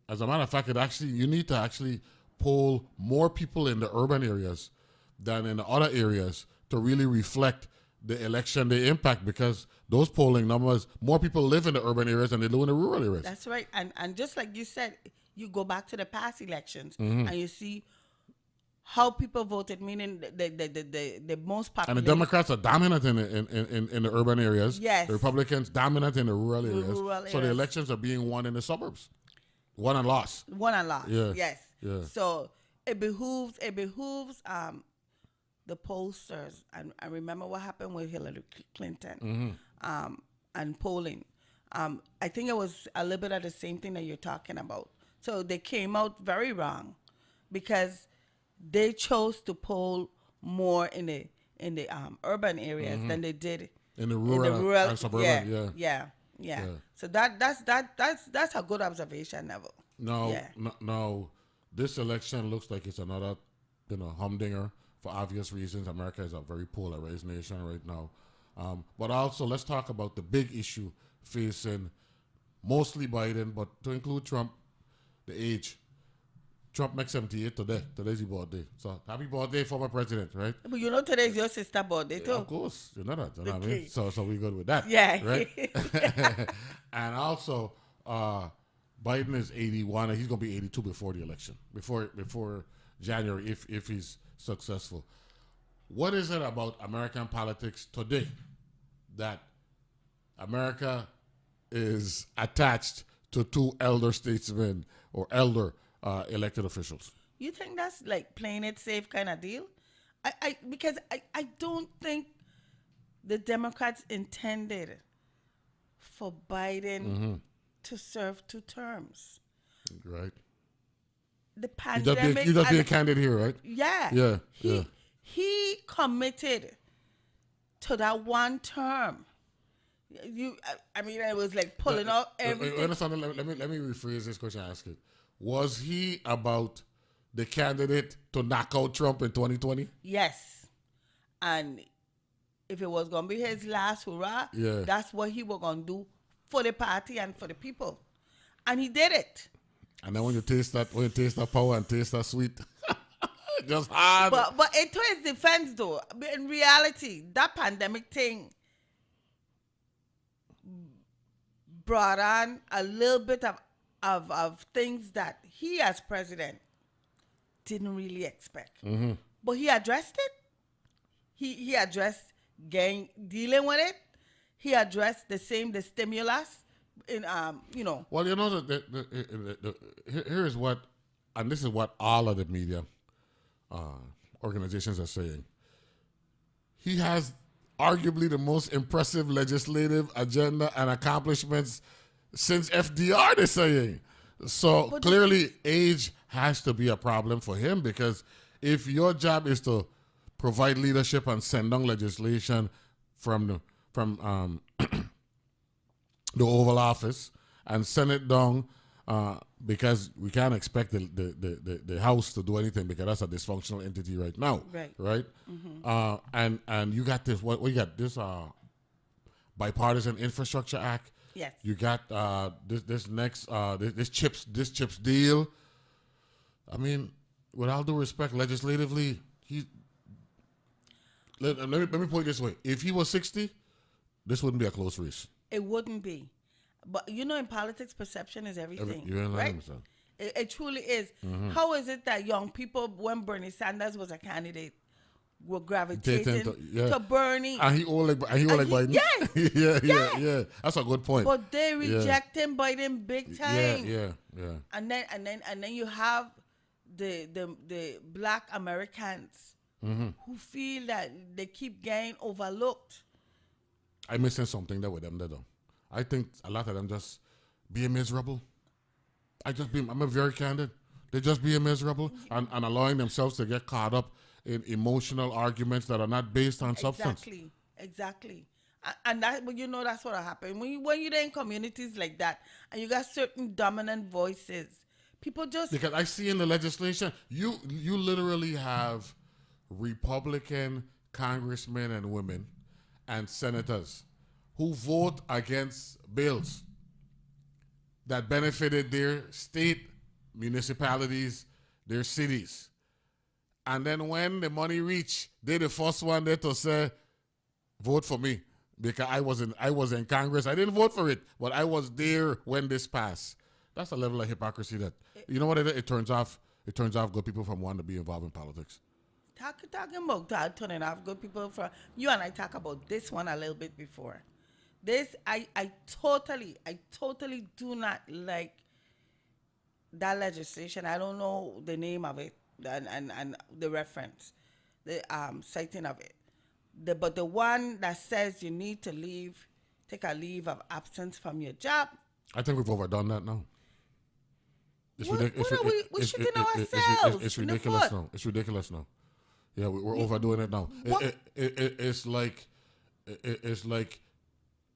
as a matter of fact, you need to actually poll more people in the urban areas than in the other areas to really reflect the election they impact, because those polling numbers, more people live in the urban areas than they do in the rural areas. That's right. And just like you said, you go back to the past elections and you see how people voted, meaning the most popular. And the Democrats are dominant in the urban areas. Yes. The Republicans dominant in the rural areas. rural So the areas. elections are being won in the suburbs. Won and lost. Won and lost. Yeah. Yes. Yeah. So it behooves the pollsters, and I remember what happened with Hillary Clinton and polling. I think it was a little bit of the same thing that you're talking about. So they came out very wrong because they chose to poll more in the urban areas than they did In the rural, and suburban, yeah. So that's a good observation, Neville. Now, this election looks like it's another, humdinger for obvious reasons. America is a very polarized nation right now. But also, let's talk about the big issue facing mostly Biden, but to include Trump, the age. Trump makes 78 today. Today's his birthday. So, happy birthday, former president, right? But today's your sister's birthday too. Of course. You know that. You know what I Okay. mean? So we're good with that. Yeah. Right? And also, Biden is 81, and he's going to be 82 before the election, before January, if he's successful. What is it about American politics today that America is attached to 2 elder statesmen or elder elected officials? You think that's like playing it safe kind of deal? Because I don't think the Democrats intended for Biden to serve 2 terms. Right. The You just be a candidate here, right? Yeah. Yeah. He committed to that 1 term. I mean, it was like pulling out everything. Let me rephrase this question I asked it. Was he about the candidate to knock out Trump in 2020? Yes. And if it was gonna be his last hurrah, Yeah. that's what he was gonna do for the party and for the people, and he did it. And then when you taste that power and taste that sweet, just hard. But into his defense, though, in reality, that pandemic thing brought on a little bit of things that he, as president, didn't really expect. But he addressed it. He addressed dealing with it. He addressed the stimulus in Well, you know, here is what, and this is what all of the media organizations are saying. He has arguably the most impressive legislative agenda and accomplishments since FDR, they're saying. So But clearly, age has to be a problem for him, because if your job is to provide leadership and send down legislation from the Oval Office and send it down, because we can't expect the House to do anything, because that's a dysfunctional entity right now. Right. And you got this. What you got? This bipartisan infrastructure act. Yes. You got this next this chips deal. I mean, with all due respect, legislatively, let me put it this way: if he was 60, this wouldn't be a close race. It wouldn't be. But you know, in politics, perception is everything. You ain't right? lying, son. It truly is. How is it that young people, when Bernie Sanders was a candidate, were gravitating to Bernie? And he all like Biden. Yes. yeah. That's a good point. But they reject him, Biden, big time. Yeah. And then you have the Black Americans who feel that they keep getting overlooked. I'm missing something there with them, though. I think a lot of them just being miserable. I'm a very candid. They just being miserable and allowing themselves to get caught up in emotional arguments that are not based on substance. Exactly. And that, but you know, that's what happened when you're in communities like that, and you got certain dominant voices. People just, because I see in the legislation, you literally have Republican congressmen and women and senators who vote against bills that benefited their state, municipalities, their cities. And then when the money reach, they're the first one there to say, vote for me. Because I was in Congress. I didn't vote for it, but I was there when this passed. That's a level of hypocrisy that, you know what, it turns off good people from wanting to be involved in politics. talking about turning off good people, from you and I talk about this one a little bit before. This, I totally do not like that legislation. I don't know the name of it and the reference, the citing of it. But the one that says you need to take a leave of absence from your job. I think we've overdone that now. What are we shooting ourselves? It's in the ridiculous foot? now. It's ridiculous now. Yeah, we're overdoing it now. It's like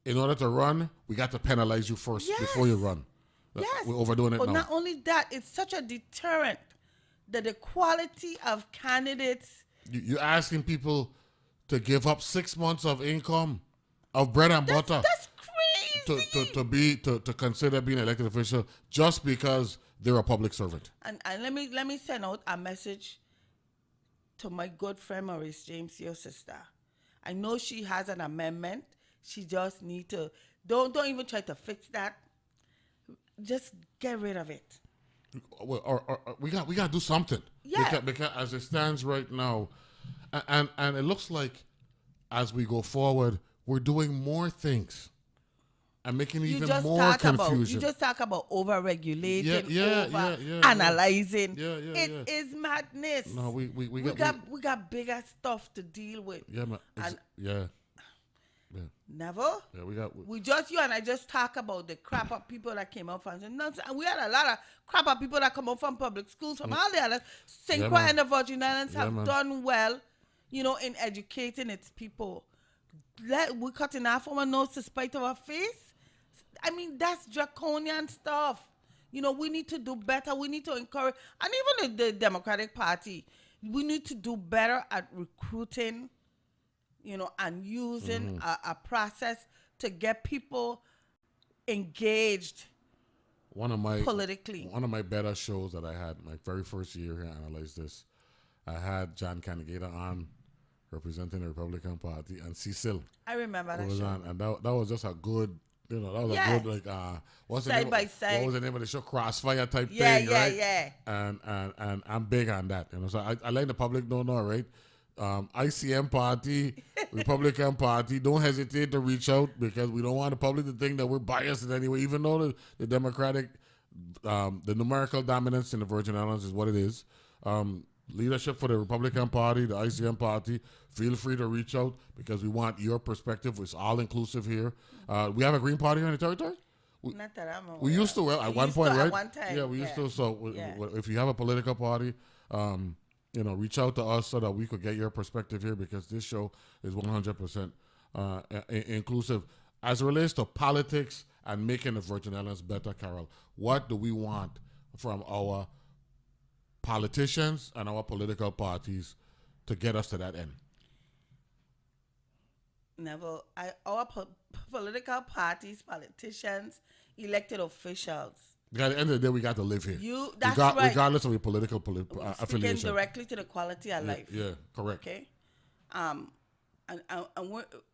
in order to run, we got to penalize you first before you run. Yes. We're overdoing it but now. Not only that, it's such a deterrent that the quality of candidates. You're asking people to give up 6 months of income, of bread and butter. That's crazy. To consider being an elected official just because they're a public servant. And let me send out a message to my good friend Maurice James, your sister. I know she has an amendment. She just need to don't even try to fix that. Just get rid of it. Or we got to do something. Yeah. Because as it stands right now, and it looks like as we go forward, we're doing more things and making even more confusion. You just talk about over-regulating, yeah, analyzing. It is madness. No, we got bigger stuff to deal with. Yeah, man. Never. Yeah, you and I just talk about the crap up people that came out from nonsense. And we had a lot of crap up people that come out from public schools, from all the others. St. Croix and the Virgin Islands have done well, in educating its people. We're cutting off our nose to spite our face. I mean, that's draconian stuff. We need to do better. We need to encourage, and even the Democratic Party, we need to do better at recruiting and using a process to get people engaged politically. One of my better shows that I had my very first year here, Analyze This, I had John Canegata on representing the Republican Party, and Cecil I remember that was show. on, and that was just a good, that was Yeah. a good what's the Side name by of, side. what was the name of the show? Crossfire type Yeah, thing, yeah, right? yeah. And I'm big on that, So I let the public know, right? ICM Party, Republican Party, don't hesitate to reach out because we don't want the public to think that we're biased in any way, even though the Democratic, the numerical dominance in the Virgin Islands is what it is. Leadership for the Republican Party, the ICM Party, feel free to reach out because we want your perspective. It's all inclusive here. We have a Green Party here in the territory? Not that I'm aware. We used to, at We one used point, to right? At one time. Yeah, we used to. So Yeah. if you have a political party, reach out to us so that we could get your perspective here because this show is 100% inclusive. As it relates to politics and making the Virgin Islands better, Carol, what do we want from our politicians and our political parties to get us to that end? Neville, our political parties, politicians, elected officials. Because at the end of the day, we got to live here. That's right. Regardless of your political Speaking affiliation. directly to the quality of life. Yeah, correct. Okay. And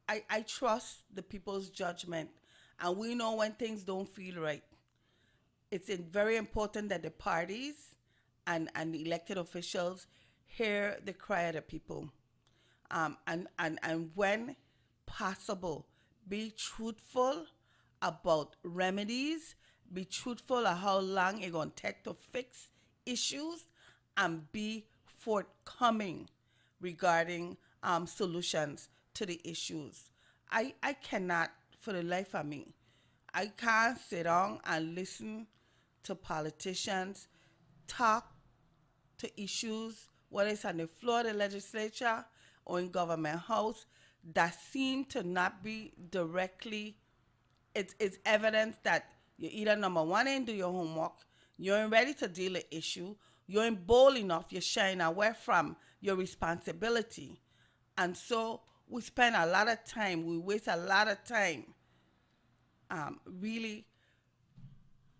I trust the people's judgment, and we know when things don't feel right. It's very important that the parties and the elected officials hear the cry of the people, and when possible, be truthful about remedies, be truthful of how long it's going to take to fix issues, and be forthcoming regarding solutions to the issues. I cannot, for the life of me, I can't sit down and listen to politicians talk to issues, whether it's on the floor of the legislature or in government house, that seem to not be directly, it's evidence that you either, number one, ain't do your homework, you ain't ready to deal with the issue, you ain't bold enough, you're shying away from your responsibility. And so we spend a lot of time, we waste a lot of time really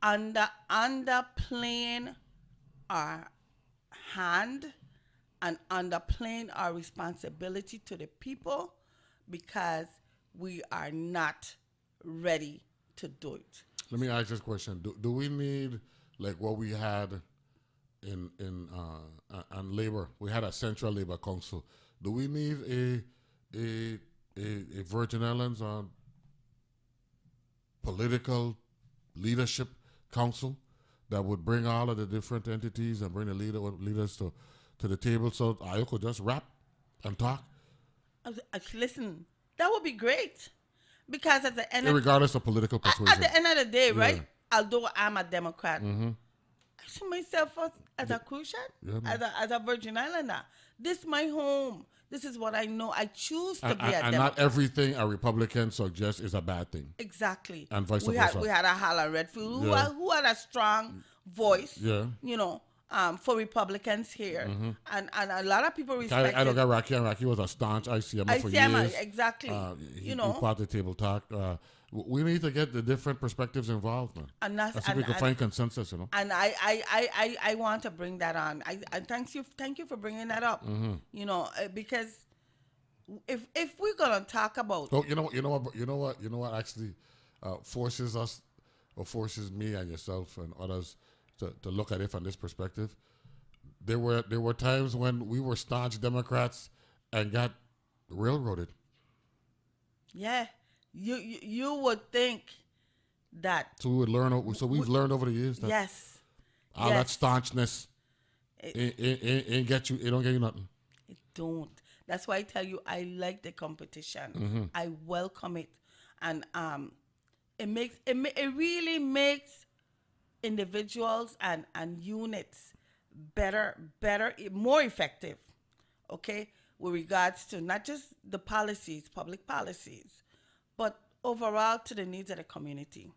underplaying our hand and underplaying our responsibility to the people because we are not ready to do it. Let me ask this question: Do we need like what we had in on labor? We had a central labor council. Do we need a Virgin Islands political leadership council that would bring all of the different entities and bring the leaders to the table so I could just rap and talk? Listen, that would be great. Because at the end regardless of political persuasion. At the end of the day, right? Although I'm a Democrat, I see myself as a Crucian, as a Virgin Islander. This is my home. This is what I know. I choose to be a Democrat. And not everything a Republican suggests is a bad thing. Exactly. And vice versa. We had a Hala Redfield who had a strong voice, for Republicans here. And a lot of people respect I don't get Rocky, and Rocky was a staunch ICM for years. Exactly. He part of the table talk. We need to get the different perspectives involved, man. And that's, so we can find consensus, And I want to bring that on. I thank you for bringing that up. Because if we're gonna talk about, you know what actually forces us or forces me and yourself and others to look at it from this perspective. There were times when we were staunch Democrats and got railroaded. Yeah. You would think that. So we would learn. So we've learned over the years that all that staunchness ain't get you. It don't get you nothing. It don't. That's why I tell you I like the competition. I welcome it, and it really makes individuals and units better, more effective. Okay, with regards to not just the policies, public policies, but overall to the needs of the community.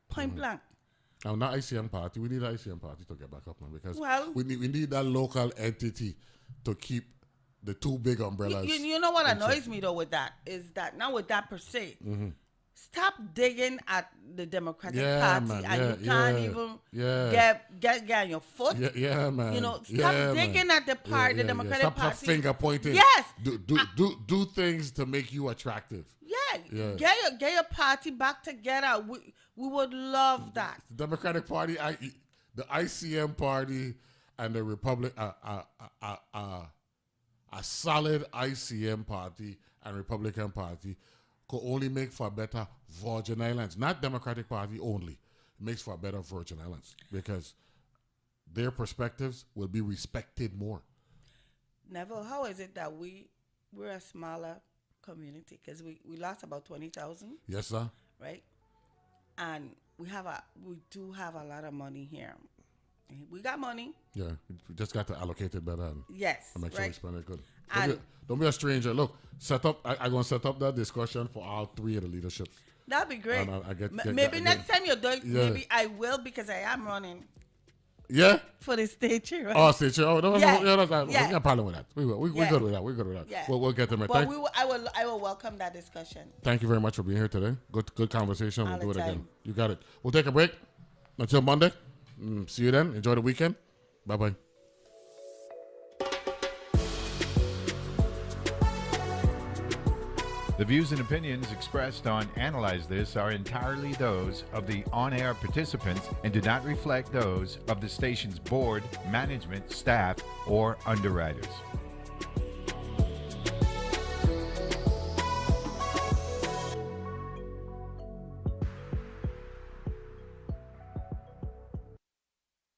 Point blank. Now, not ICM party. We need an ICM party to get back up, man, because Well, we need that local entity to keep the two big umbrellas. You know what annoys me though with that is that not with that per se. Stop digging at the Democratic Party man, and you can't even get on your foot. Yeah, man. You know, stop digging at the party, the Democratic Stop Party. finger pointing. Yes. Do things to make you attractive. Yeah. Get your party back together. We would love that. The Democratic Party, the ICM party, and the Republic, a solid ICM party and Republican party could only make for a better Virgin Islands. Not Democratic Party only. It makes for a better Virgin Islands because their perspectives will be respected more. Neville, how is it that we're a smaller community? Because we lost about 20,000. Yes, sir. Right? And we do have a lot of money here. We got money. Yeah, we just got to allocate it better and make sure we spend it good. Don't be a stranger. Look, I'm going to set up that discussion for all three of the leaderships. That'd be great. And maybe next time you're doing, maybe I will because I am running. Yeah? For the state chair. Right? Oh, state chair. Oh, no, yeah. We got a problem with that. We're good with that. We're good with that. Yeah. We'll get them in. But I will welcome that discussion. Thank you very much for being here today. Good conversation. We'll do it time. again. You got it. We'll take a break until Monday. See you then. Enjoy the weekend. Bye-bye. The views and opinions expressed on Analyze This are entirely those of the on-air participants and do not reflect those of the station's board, management, staff, or underwriters.